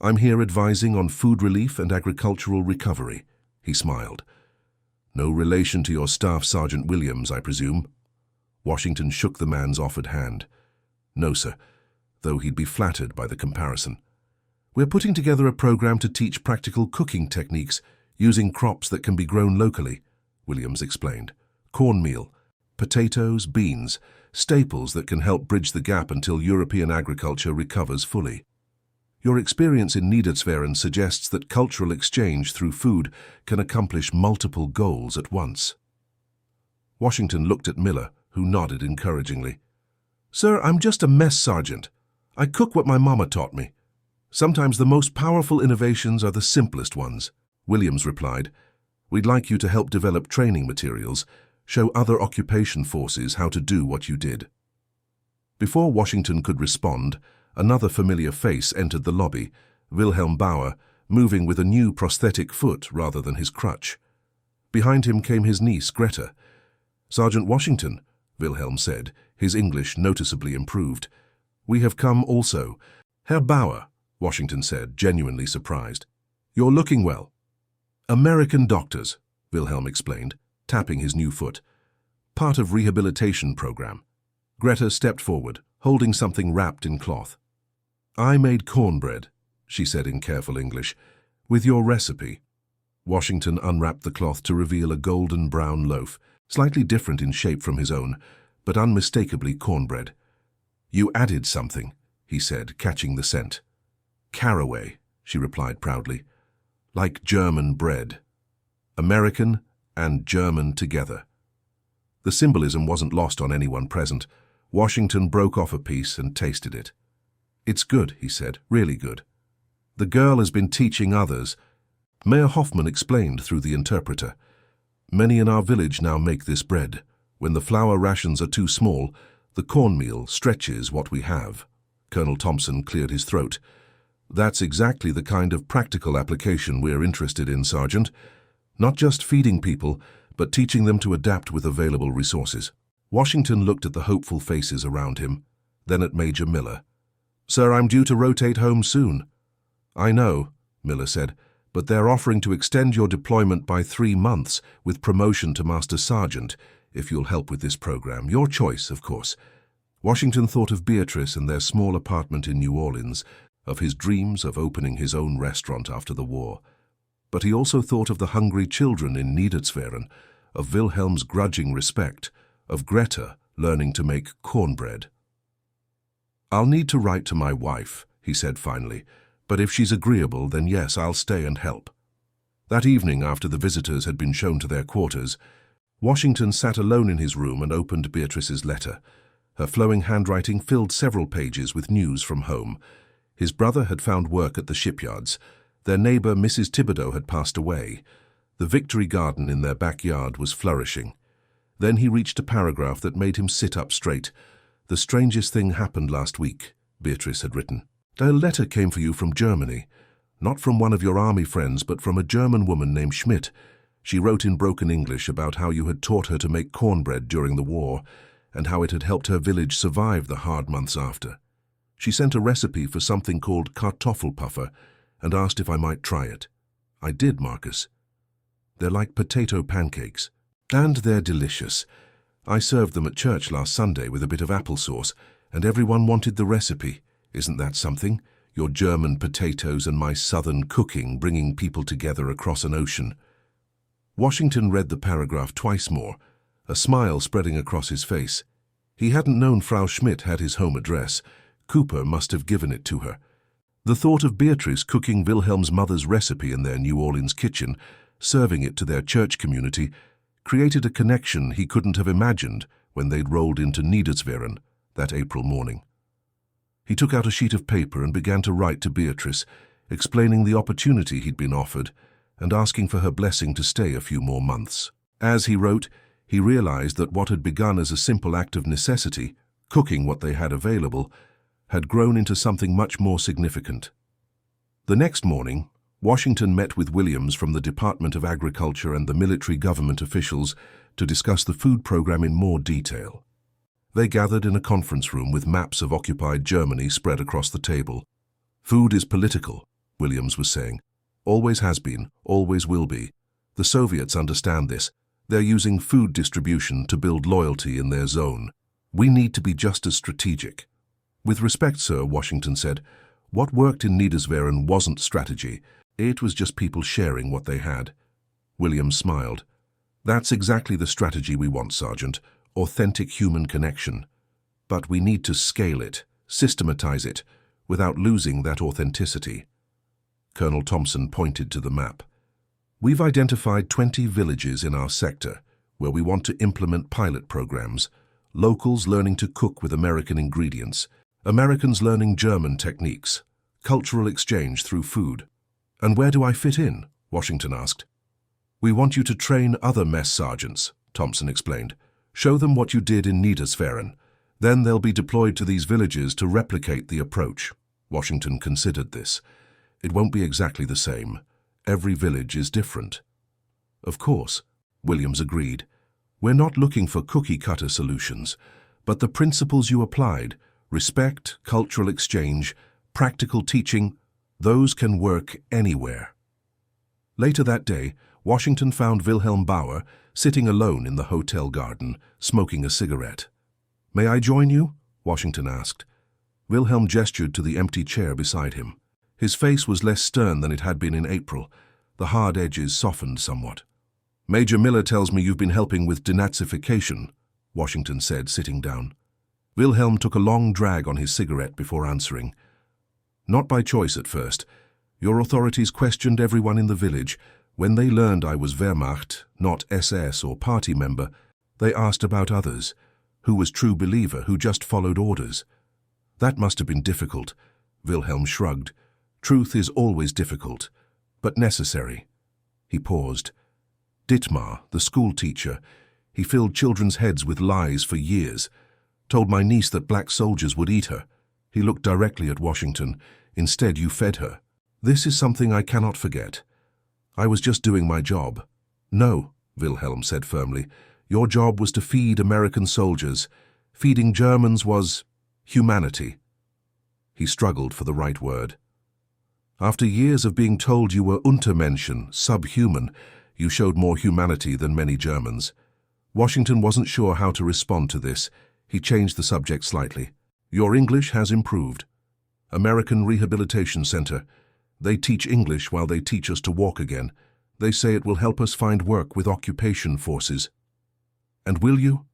S1: I'm here advising on food relief and agricultural recovery. He smiled. No relation to your Staff Sergeant Williams, I presume? Washington shook the man's offered hand. No, sir, though he'd be flattered by the comparison. We're putting together a program to teach practical cooking techniques using crops that can be grown locally, Williams explained. Cornmeal, potatoes, beans, staples that can help bridge the gap until European agriculture recovers fully. Your experience in Niedersweren suggests that cultural exchange through food can accomplish multiple goals at once. Washington looked at Miller, who nodded encouragingly. Sir, I'm just a mess sergeant. I cook what my mama taught me. Sometimes the most powerful innovations are the simplest ones. Williams replied, We'd like you to help develop training materials, show other occupation forces how to do what you did. Before Washington could respond, another familiar face entered the lobby, Wilhelm Bauer, moving with a new prosthetic foot rather than his crutch. Behind him came his niece, Greta. Sergeant Washington, Wilhelm said, his English noticeably improved. We have come also. Herr Bauer, Washington said, genuinely surprised. You're looking well. American doctors, Wilhelm explained, tapping his new foot. Part of rehabilitation program. Greta stepped forward, holding something wrapped in cloth. I made cornbread, she said in careful English, with your recipe. Washington unwrapped the cloth to reveal a golden brown loaf, slightly different in shape from his own, but unmistakably cornbread. You added something, he said, catching the scent. Caraway, she replied proudly. Like German bread. American and German together. The symbolism wasn't lost on anyone present. Washington broke off a piece and tasted it. It's good, he said, really good. The girl has been teaching others. Mayor Hoffman explained through the interpreter. Many in our village now make this bread. When the flour rations are too small, the cornmeal stretches what we have. Colonel Thompson cleared his throat. That's exactly the kind of practical application we're interested in, Sergeant. Not just feeding people, but teaching them to adapt with available resources. Washington looked at the hopeful faces around him, then at Major Miller. "Sir, I'm due to rotate home soon." "I know," Miller said, "but they're offering to extend your deployment by 3 months with promotion to Master Sergeant, if you'll help with this program. Your choice, of course." Washington thought of Beatrice and their small apartment in New Orleans, of his dreams of opening his own restaurant after the war. But he also thought of the hungry children in Niederzweren, of Wilhelm's grudging respect, of Greta learning to make cornbread. "I'll need to write to my wife," he said finally, "but if she's agreeable, then yes, I'll stay and help." That evening, after the visitors had been shown to their quarters, Washington sat alone in his room and opened Beatrice's letter. Her flowing handwriting filled several pages with news from home. His brother had found work at the shipyards. Their neighbor, Mrs. Thibodeau, had passed away. The Victory Garden in their backyard was flourishing. Then he reached a paragraph that made him sit up straight. "The strangest thing happened last week," Beatrice had written. "A letter came for you from Germany. Not from one of your army friends, but from a German woman named Schmidt. She wrote in broken English about how you had taught her to make cornbread during the war, and how it had helped her village survive the hard months after. She sent a recipe for something called Kartoffelpuffer and asked if I might try it. I did, Marcus. They're like potato pancakes. And they're delicious. I served them at church last Sunday with a bit of applesauce, and everyone wanted the recipe. Isn't that something? Your German potatoes and my southern cooking bringing people together across an ocean." Washington read the paragraph twice more, a smile spreading across his face. He hadn't known Frau Schmidt had his home address. Cooper must have given it to her. The thought of Beatrice cooking Wilhelm's mother's recipe in their New Orleans kitchen, serving it to their church community, created a connection he couldn't have imagined when they'd rolled into Niederzweren that April morning. He took out a sheet of paper and began to write to Beatrice, explaining the opportunity he'd been offered and asking for her blessing to stay a few more months. As he wrote, he realized that what had begun as a simple act of necessity, cooking what they had available, had grown into something much more significant. The next morning, Washington met with Williams from the Department of Agriculture and the military government officials to discuss the food program in more detail. They gathered in a conference room with maps of occupied Germany spread across the table. "Food is political," Williams was saying. "Always has been, always will be. The Soviets understand this. They're using food distribution to build loyalty in their zone. We need to be just as strategic." "With respect, sir," Washington said, "what worked in Niederzweren wasn't strategy. It was just people sharing what they had." Williams smiled. "That's exactly the strategy we want, Sergeant. Authentic human connection. But we need to scale it, systematize it, without losing that authenticity." Colonel Thompson pointed to the map. "We've identified 20 villages in our sector where we want to implement pilot programs, locals learning to cook with American ingredients, Americans learning German techniques, cultural exchange through food." "And where do I fit in?" Washington asked. "We want you to train other mess sergeants," Thompson explained. "Show them what you did in Niederzweren. Then they'll be deployed to these villages to replicate the approach." Washington considered this. "It won't be exactly the same. Every village is different." "Of course," Williams agreed. "We're not looking for cookie-cutter solutions, but the principles you applied, respect, cultural exchange, practical teaching, those can work anywhere." Later that day, Washington found Wilhelm Bauer sitting alone in the hotel garden, smoking a cigarette. "May I join you?" Washington asked. Wilhelm gestured to the empty chair beside him. His face was less stern than it had been in April. The hard edges softened somewhat. "Major Miller tells me you've been helping with denazification," Washington said, sitting down. Wilhelm took a long drag on his cigarette before answering. "Not by choice at first. Your authorities questioned everyone in the village. When they learned I was Wehrmacht, not SS or party member, they asked about others. Who was true believer, who just followed orders. That must have been difficult." Wilhelm shrugged. "Truth is always difficult, but necessary." He paused. "Dietmar, the school teacher, he filled children's heads with lies for years. Told my niece that black soldiers would eat her. He looked directly at Washington. Instead, you fed her. This is something I cannot forget. I was just doing my job." "No," Wilhelm said firmly. Your job was to feed American soldiers. Feeding Germans was humanity. He struggled for the right word. After years of being told you were Untermenschen, subhuman, you showed more humanity than many Germans. Washington wasn't sure how to respond to this. He changed the subject slightly. Your English has improved. American Rehabilitation Center. They teach English while they teach us to walk again. They say it will help us find work with occupation forces. And will you?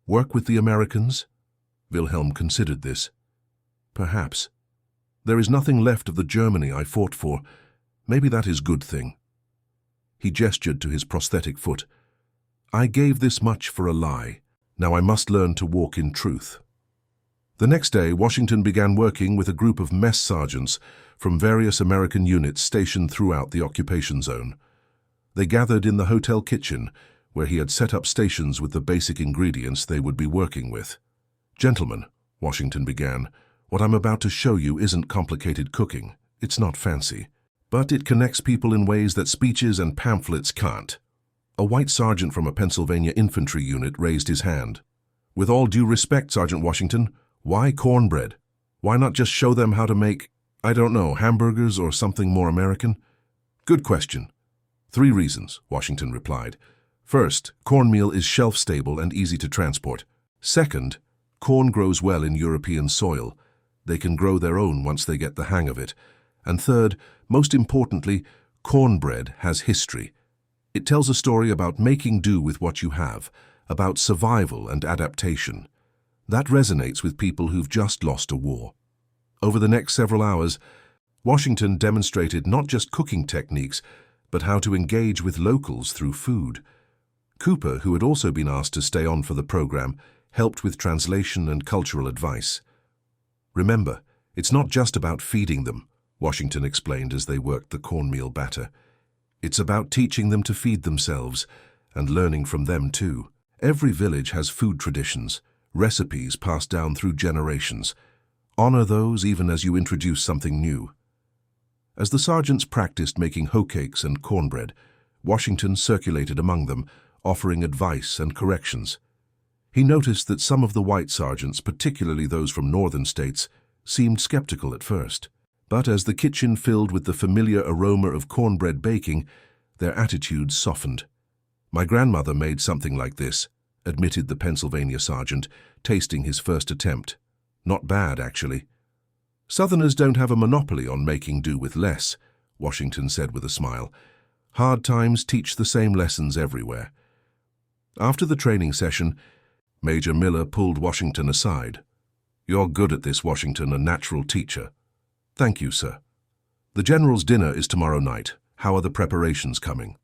S1: Work with the Americans? Wilhelm considered this. Perhaps. There is nothing left of the Germany I fought for. Maybe that is a good thing. He gestured to his prosthetic foot. I gave this much for a lie. Now I must learn to walk in truth. The next day, Washington began working with a group of mess sergeants from various American units stationed throughout the occupation zone. They gathered in the hotel kitchen, where he had set up stations with the basic ingredients they would be working with. Gentlemen, Washington began, what I'm about to show you isn't complicated cooking. It's not fancy. But it connects people in ways that speeches and pamphlets can't. A white sergeant from a Pennsylvania infantry unit raised his hand. With all due respect, Sergeant Washington, why cornbread? Why not just show them how to make, I don't know, hamburgers or something more American? Good question. 3 reasons, Washington replied. First, cornmeal is shelf-stable and easy to transport. Second, corn grows well in European soil. They can grow their own once they get the hang of it. And third, most importantly, cornbread has history. It tells a story about making do with what you have, about survival and adaptation. That resonates with people who've just lost a war. Over the next several hours, Washington demonstrated not just cooking techniques, but how to engage with locals through food. Cooper, who had also been asked to stay on for the program, helped with translation and cultural advice. Remember, it's not just about feeding them, Washington explained as they worked the cornmeal batter. It's about teaching them to feed themselves and learning from them too. Every village has food traditions, recipes passed down through generations. Honor those even as you introduce something new. As the sergeants practiced making hoe cakes and cornbread, Washington circulated among them, offering advice and corrections. He noticed that some of the white sergeants, particularly those from northern states, seemed skeptical at first. But as the kitchen filled with the familiar aroma of cornbread baking, their attitudes softened. My grandmother made something like this, admitted the Pennsylvania sergeant, tasting his first attempt. Not bad, actually. Southerners don't have a monopoly on making do with less, Washington said with a smile. Hard times teach the same lessons everywhere. After the training session, Major Miller pulled Washington aside. You're good at this, Washington, a natural teacher. Thank you, sir. The General's dinner is tomorrow night. How are the preparations coming?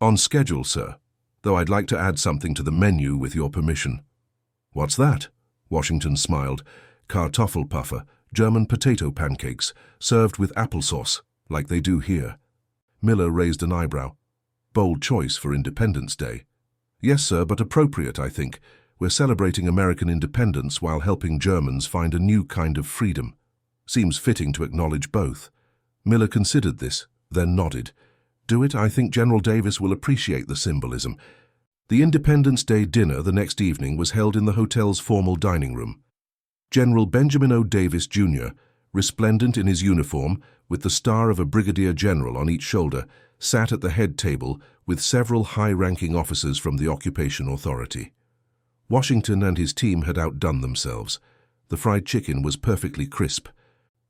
S1: On schedule, sir, though I'd like to add something to the menu with your permission. What's that? Washington smiled. Kartoffelpuffer, German potato pancakes, served with applesauce, like they do here. Miller raised an eyebrow. Bold choice for Independence Day. Yes, sir, but appropriate, I think. We're celebrating American independence while helping Germans find a new kind of freedom. Seems fitting to acknowledge both. Miller considered this, then nodded. Do it, I think General Davis will appreciate the symbolism. The Independence Day dinner the next evening was held in the hotel's formal dining room. General Benjamin O. Davis, Jr., resplendent in his uniform, with the star of a brigadier general on each shoulder, sat at the head table with several high-ranking officers from the occupation authority. Washington and his team had outdone themselves. The fried chicken was perfectly crisp.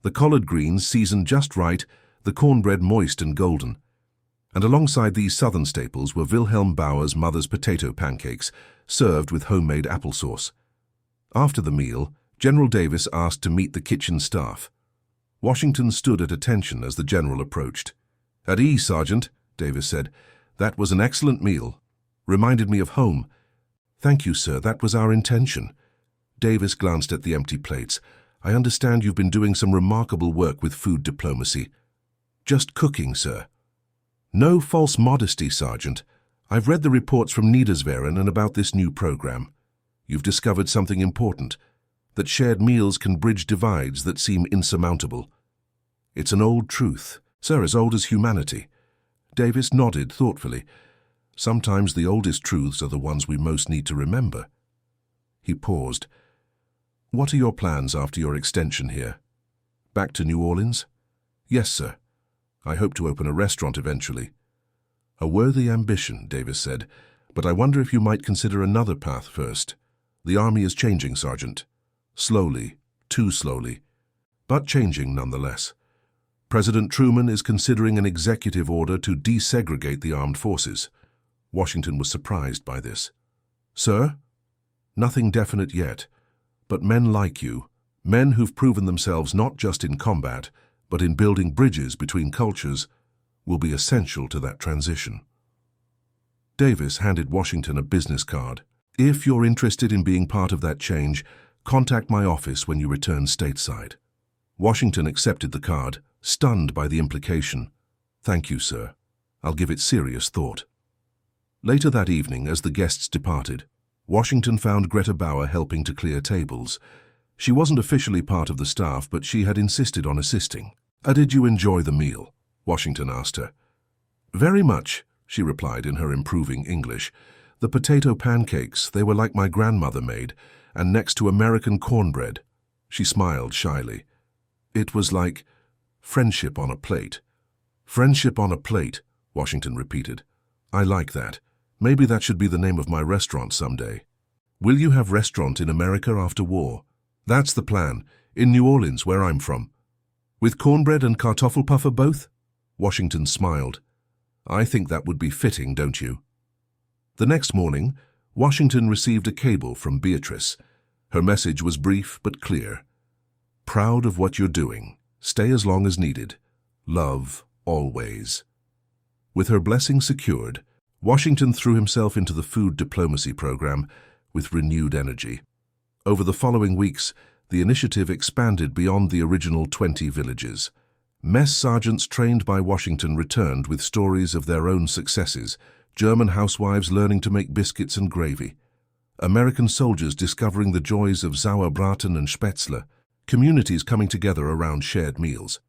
S1: The collard greens seasoned just right, the cornbread moist and golden. And alongside these southern staples were Wilhelm Bauer's mother's potato pancakes, served with homemade applesauce. After the meal, General Davis asked to meet the kitchen staff. Washington stood at attention as the general approached. At ease, Sergeant, Davis said. That was an excellent meal. Reminded me of home. Thank you, sir. That was our intention. Davis glanced at the empty plates. I understand you've been doing some remarkable work with food diplomacy. Just cooking, sir. No false modesty, Sergeant. I've read the reports from Niedersweren and about this new program. You've discovered something important, that shared meals can bridge divides that seem insurmountable. It's an old truth, sir, as old as humanity. Davis nodded thoughtfully. Sometimes the oldest truths are the ones we most need to remember. He paused. What are your plans after your extension here? Back to New Orleans? Yes, sir. I hope to open a restaurant eventually. A worthy ambition, Davis said, but I wonder if you might consider another path first. The Army is changing, Sergeant. Slowly, too slowly, but changing nonetheless. President Truman is considering an executive order to desegregate the armed forces. Washington was surprised by this. Sir? Nothing definite yet, but men like you, men who've proven themselves not just in combat, but in building bridges between cultures, will be essential to that transition. Davis handed Washington a business card. If you're interested in being part of that change, contact my office when you return stateside. Washington accepted the card, stunned by the implication. Thank you, sir. I'll give it serious thought. Later that evening, as the guests departed, Washington found Greta Bauer helping to clear tables. She wasn't officially part of the staff, but she had insisted on assisting. Did you enjoy the meal? Washington asked her. Very much, she replied in her improving English. The potato pancakes, they were like my grandmother made, and next to American cornbread. She smiled shyly. It was like friendship on a plate. Friendship on a plate, Washington repeated. I like that. Maybe that should be the name of my restaurant someday. Will you have restaurant in America after war? That's the plan, in New Orleans, where I'm from. With cornbread and Kartoffelpuffer both? Washington smiled. I think that would be fitting, don't you? The next morning, Washington received a cable from Beatrice. Her message was brief but clear. Proud of what you're doing. Stay as long as needed. Love, always. With her blessing secured, Washington threw himself into the food diplomacy program with renewed energy. Over the following weeks, the initiative expanded beyond the original 20 villages. Mess sergeants trained by Washington returned with stories of their own successes, German housewives learning to make biscuits and gravy, American soldiers discovering the joys of Sauerbraten and Spätzle, communities coming together around shared meals.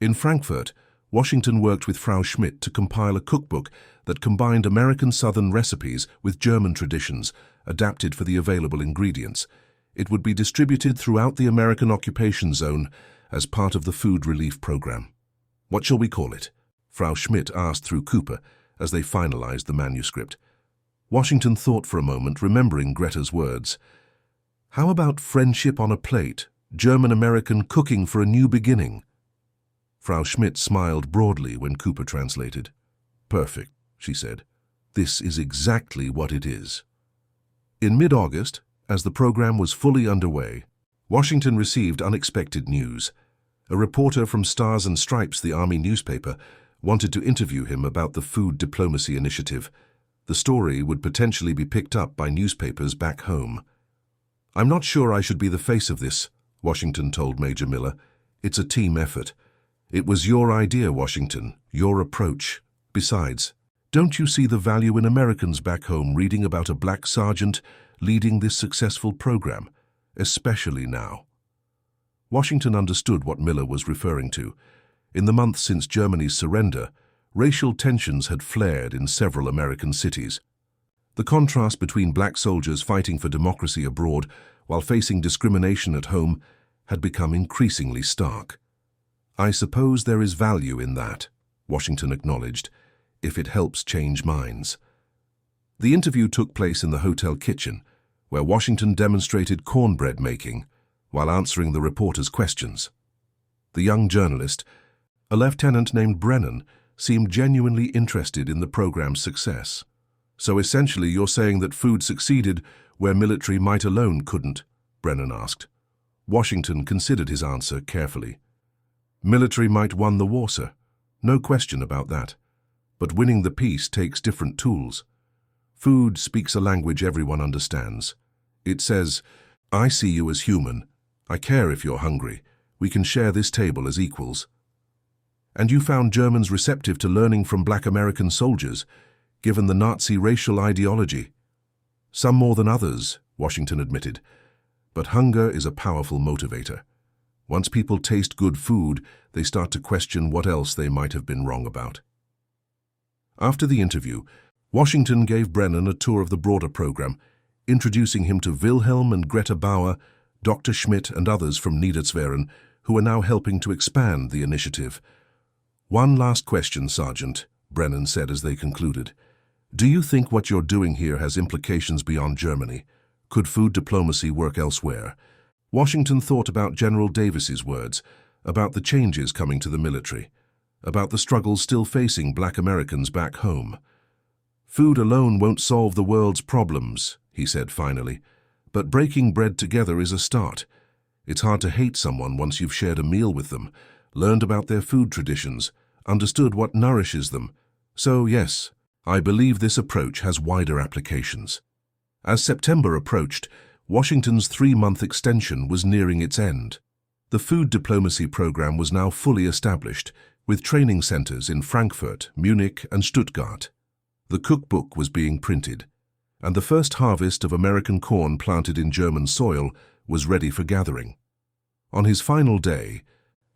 S1: In Frankfurt, Washington worked with Frau Schmidt to compile a cookbook that combined American Southern recipes with German traditions, adapted for the available ingredients. It would be distributed throughout the American occupation zone as part of the food relief program. What shall we call it? Frau Schmidt asked through Cooper as they finalized the manuscript. Washington thought for a moment, remembering Greta's words. How about friendship on a plate, German-American cooking for a new beginning? Frau Schmidt smiled broadly when Cooper translated. Perfect, she said. This is exactly what it is. In mid-August, as the program was fully underway, Washington received unexpected news. A reporter from Stars and Stripes, the Army newspaper, wanted to interview him about the food diplomacy initiative. The story would potentially be picked up by newspapers back home. I'm not sure I should be the face of this, Washington told Major Miller. It's a team effort. It was your idea, Washington, your approach. Besides, don't you see the value in Americans back home reading about a black sergeant leading this successful program, especially now? Washington understood what Miller was referring to. In the months since Germany's surrender, racial tensions had flared in several American cities. The contrast between black soldiers fighting for democracy abroad while facing discrimination at home had become increasingly stark. I suppose there is value in that, Washington acknowledged, if it helps change minds. The interview took place in the hotel kitchen, where Washington demonstrated cornbread making while answering the reporter's questions. The young journalist, a lieutenant named Brennan, seemed genuinely interested in the program's success. So essentially you're saying that food succeeded where military might alone couldn't? Brennan asked. Washington considered his answer carefully. Military might won the war, sir. No question about that. But winning the peace takes different tools. Food speaks a language everyone understands. It says, I see you as human. I care if you're hungry. We can share this table as equals. And you found Germans receptive to learning from black American soldiers, given the Nazi racial ideology. Some more than others, Washington admitted. But hunger is a powerful motivator. Once people taste good food, they start to question what else they might have been wrong about. After the interview, Washington gave Brennan a tour of the broader program, introducing him to Wilhelm and Greta Bauer, Dr. Schmidt and others from Niederzweren, who are now helping to expand the initiative. "One last question, Sergeant," Brennan said as they concluded. "Do you think what you're doing here has implications beyond Germany? Could food diplomacy work elsewhere?" Washington thought about General Davis's words, about the changes coming to the military, about the struggles still facing Black Americans back home. "Food alone won't solve the world's problems," he said finally, "but breaking bread together is a start. It's hard to hate someone once you've shared a meal with them, learned about their food traditions, understood what nourishes them. So yes, I believe this approach has wider applications." As September approached, Washington's 3-month extension was nearing its end. The food diplomacy program was now fully established, with training centers in Frankfurt, Munich, and Stuttgart. The cookbook was being printed, and the first harvest of American corn planted in German soil was ready for gathering. On his final day,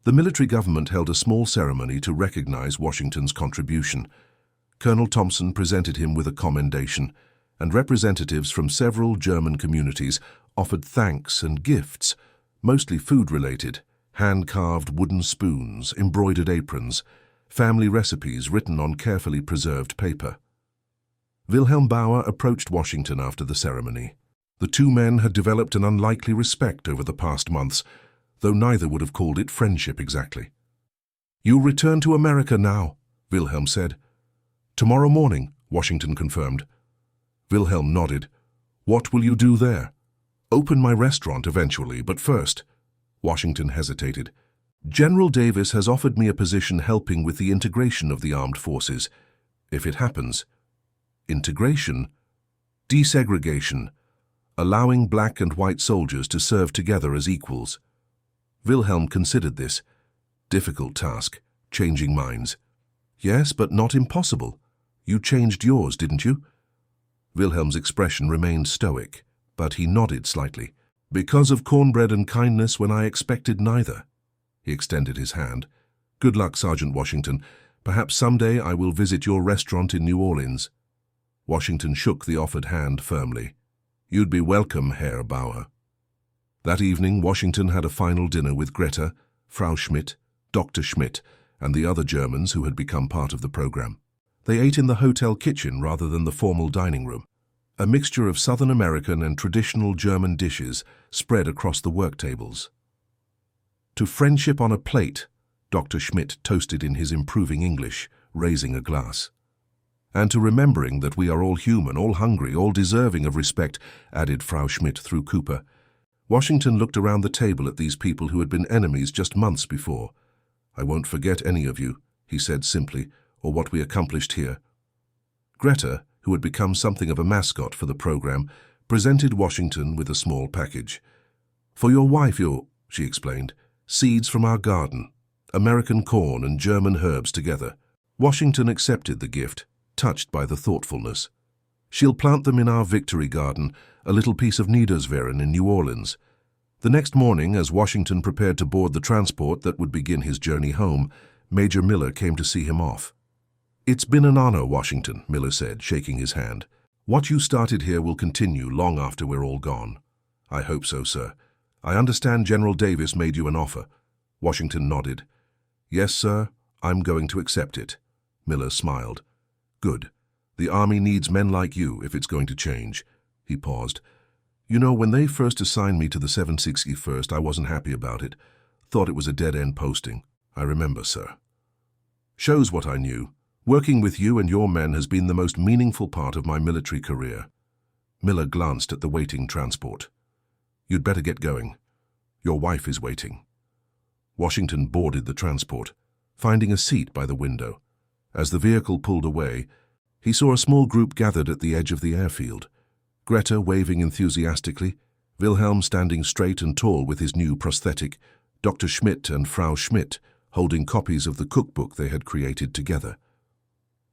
S1: the military government held a small ceremony to recognize Washington's contribution. Colonel Thompson presented him with a commendation, and representatives from several German communities offered thanks and gifts, mostly food-related: hand-carved wooden spoons, embroidered aprons, family recipes written on carefully preserved paper. Wilhelm Bauer approached Washington after the ceremony. The two men had developed an unlikely respect over the past months, though neither would have called it friendship exactly. "You'll return to America now," Wilhelm said. "Tomorrow morning," Washington confirmed. Wilhelm nodded. "What will you do there?" "Open my restaurant eventually, but first—" Washington hesitated. "General Davis has offered me a position helping with the integration of the armed forces. If it happens—" Integration? Desegregation, allowing black and white soldiers to serve together as equals. Wilhelm considered this. Difficult task, changing minds. "Yes, but not impossible. You changed yours, didn't you?" Wilhelm's expression remained stoic, but he nodded slightly. "Because of cornbread and kindness when I expected neither." He extended his hand. "Good luck, Sergeant Washington. Perhaps someday I will visit your restaurant in New Orleans." Washington shook the offered hand firmly. "You'd be welcome, Herr Bauer." That evening, Washington had a final dinner with Greta, Frau Schmidt, Dr. Schmidt, and the other Germans who had become part of the program. They ate in the hotel kitchen rather than the formal dining room. A mixture of Southern American and traditional German dishes spread across the work tables. "To friendship on a plate," Dr. Schmidt toasted in his improving English, raising a glass. "And to remembering that we are all human, all hungry, all deserving of respect," added Frau Schmidt through Cooper. Washington looked around the table at these people who had been enemies just months before. "I won't forget any of you," he said simply, "or what we accomplished here." Greta, who had become something of a mascot for the program, presented Washington with a small package. "For your wife, she explained, "seeds from our garden, American corn and German herbs together." Washington accepted the gift, touched by the thoughtfulness. "She'll plant them in our Victory Garden, a little piece of Niederzweren in New Orleans." The next morning, as Washington prepared to board the transport that would begin his journey home, Major Miller came to see him off. "It's been an honor, Washington," Miller said, shaking his hand. "What you started here will continue long after we're all gone." "I hope so, sir. I understand General Davis made you an offer." Washington nodded. "Yes, sir, I'm going to accept it." Miller smiled. "Good. The Army needs men like you if it's going to change." He paused. "You know, when they first assigned me to the 761st, I wasn't happy about it. Thought it was a dead-end posting. I remember, sir." "Shows what I knew. Working with you and your men has been the most meaningful part of my military career." Miller glanced at the waiting transport. "You'd better get going. Your wife is waiting." Washington boarded the transport, finding a seat by the window. As the vehicle pulled away, he saw a small group gathered at the edge of the airfield. Greta waving enthusiastically, Wilhelm standing straight and tall with his new prosthetic, Dr. Schmidt and Frau Schmidt holding copies of the cookbook they had created together.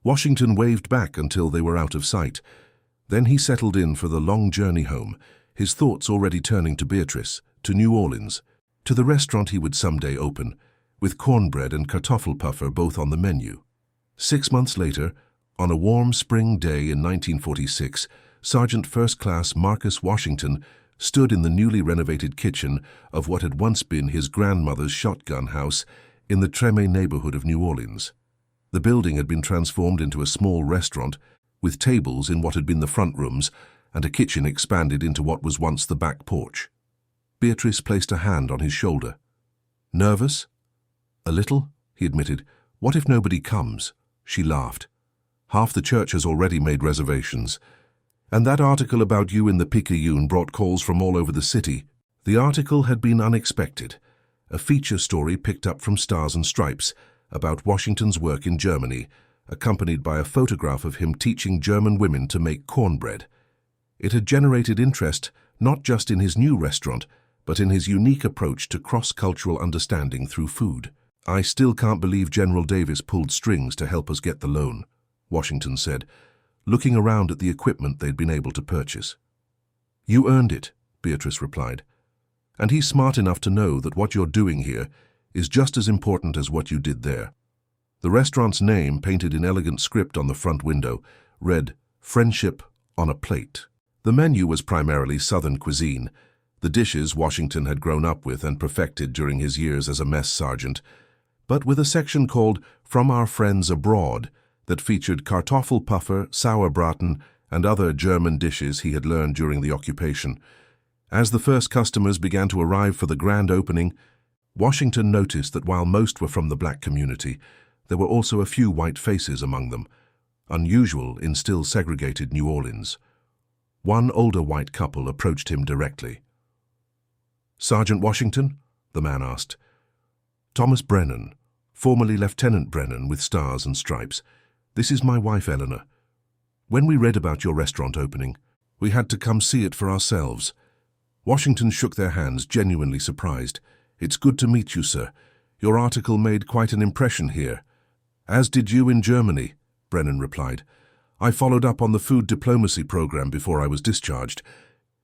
S1: Washington waved back until they were out of sight. Then he settled in for the long journey home, his thoughts already turning to Beatrice, to New Orleans, to the restaurant he would someday open, with cornbread and kartoffelpuffer both on the menu. 6 months later, On a warm spring day in 1946, Sergeant First Class Marcus Washington stood in the newly renovated kitchen of what had once been his grandmother's shotgun house in the Treme neighborhood of New Orleans. The building had been transformed into a small restaurant, with tables in what had been the front rooms and a kitchen expanded into what was once the back porch. Beatrice placed a hand on his shoulder. "Nervous?" "A little," he admitted. "What if nobody comes?" She laughed. "Half the church has already made reservations. And that article about you in the Picayune brought calls from all over the city." The article had been unexpected. A feature story picked up from Stars and Stripes about Washington's work in Germany, accompanied by a photograph of him teaching German women to make cornbread. It had generated interest not just in his new restaurant, but in his unique approach to cross-cultural understanding through food. "I still can't believe General Davis pulled strings to help us get the loan," Washington said, looking around at the equipment they'd been able to purchase. "You earned it," Beatrice replied. "And he's smart enough to know that what you're doing here is just as important as what you did there." The restaurant's name, painted in elegant script on the front window, read, "Friendship on a Plate." The menu was primarily Southern cuisine, the dishes Washington had grown up with and perfected during his years as a mess sergeant, but with a section called From Our Friends Abroad that featured Kartoffelpuffer, Sauerbraten, and other German dishes he had learned during the occupation. As the first customers began to arrive for the grand opening, Washington noticed that while most were from the black community, there were also a few white faces among them, unusual in still segregated New Orleans. One older white couple approached him directly. "Sergeant Washington?" the man asked. "Thomas Brennan, formerly Lieutenant Brennan with Stars and Stripes. This is my wife, Eleanor. When we read about your restaurant opening, we had to come see it for ourselves." Washington shook their hands, genuinely surprised. "It's good to meet you, sir. Your article made quite an impression here." "As did you in Germany," Brennan replied. "I followed up on the food diplomacy program before I was discharged.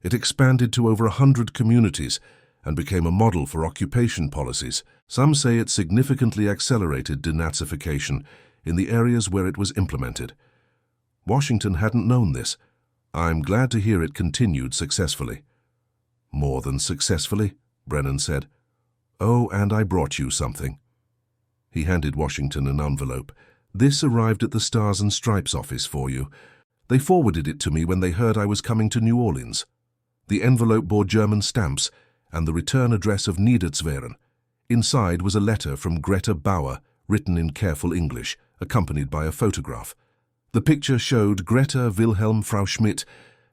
S1: It expanded to over 100 communities and became a model for occupation policies. Some say it significantly accelerated denazification in the areas where it was implemented." Washington hadn't known this. "I'm glad to hear it continued successfully." "More than successfully," Brennan said. "Oh, and I brought you something." He handed Washington an envelope. "This arrived at the Stars and Stripes office for you. They forwarded it to me when they heard I was coming to New Orleans." The envelope bore German stamps and the return address of Niederzweren. Inside was a letter from Greta Bauer, written in careful English, accompanied by a photograph. The picture showed Greta, Wilhelm, Frau Schmidt,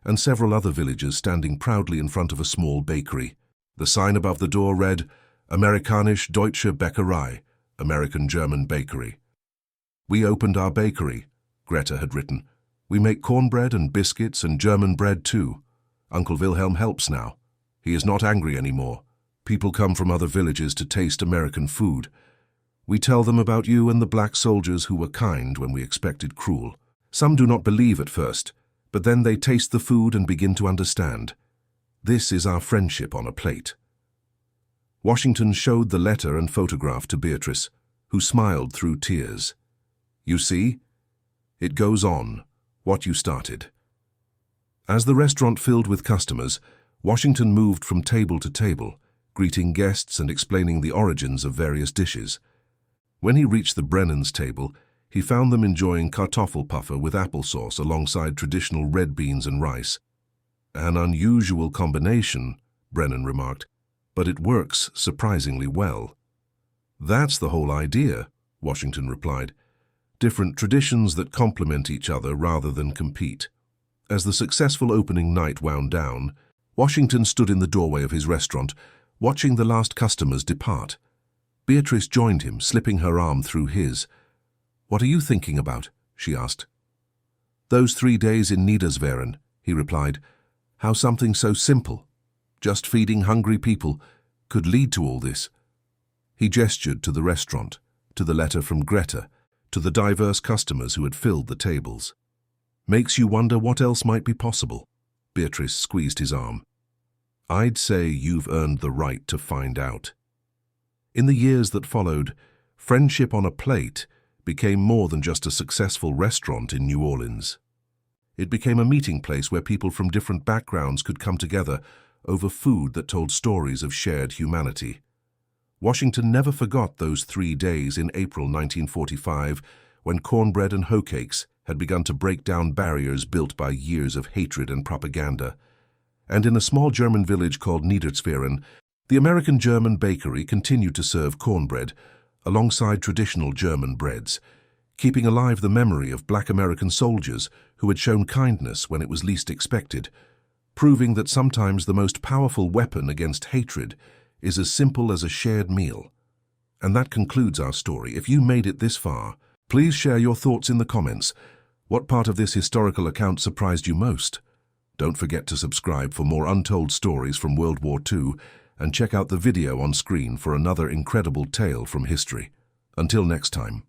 S1: and several other villagers standing proudly in front of a small bakery. The sign above the door read, "Amerikanisch Deutsche Bäckerei," American-German bakery. "We opened our bakery," Greta had written. "We make cornbread and biscuits and German bread too. Uncle Wilhelm helps now. He is not angry anymore. People come from other villages to taste American food. We tell them about you and the black soldiers who were kind when we expected cruel. Some do not believe at first, but then they taste the food and begin to understand. This is our friendship on a plate." Washington showed the letter and photograph to Beatrice, who smiled through tears. "You see? It goes on, what you started." As the restaurant filled with customers, Washington moved from table to table, greeting guests and explaining the origins of various dishes. When he reached the Brennans' table, he found them enjoying Kartoffelpuffer with applesauce alongside traditional red beans and rice. "An unusual combination," Brennan remarked, "but it works surprisingly well." "That's the whole idea," Washington replied. "Different traditions that complement each other rather than compete." As the successful opening night wound down, Washington stood in the doorway of his restaurant, watching the last customers depart. Beatrice joined him, slipping her arm through his. "What are you thinking about?" she asked. "Those 3 days in Niederzweren," he replied. "How something so simple, just feeding hungry people, could lead to all this." He gestured to the restaurant, to the letter from Greta, to the diverse customers who had filled the tables. "Makes you wonder what else might be possible." Beatrice squeezed his arm. "I'd say you've earned the right to find out." In the years that followed, Friendship on a Plate became more than just a successful restaurant in New Orleans. It became a meeting place where people from different backgrounds could come together over food that told stories of shared humanity. Washington never forgot those 3 days in April 1945 when cornbread and hoe cakes had begun to break down barriers built by years of hatred and propaganda. And in a small German village called Niederzweren, the American-German bakery continued to serve cornbread alongside traditional German breads, keeping alive the memory of Black American soldiers who had shown kindness when it was least expected, proving that sometimes the most powerful weapon against hatred is as simple as a shared meal. And that concludes our story. If you made it this far, please share your thoughts in the comments. What part of this historical account surprised you most? Don't forget to subscribe for more untold stories from World War II and check out the video on screen for another incredible tale from history. Until next time.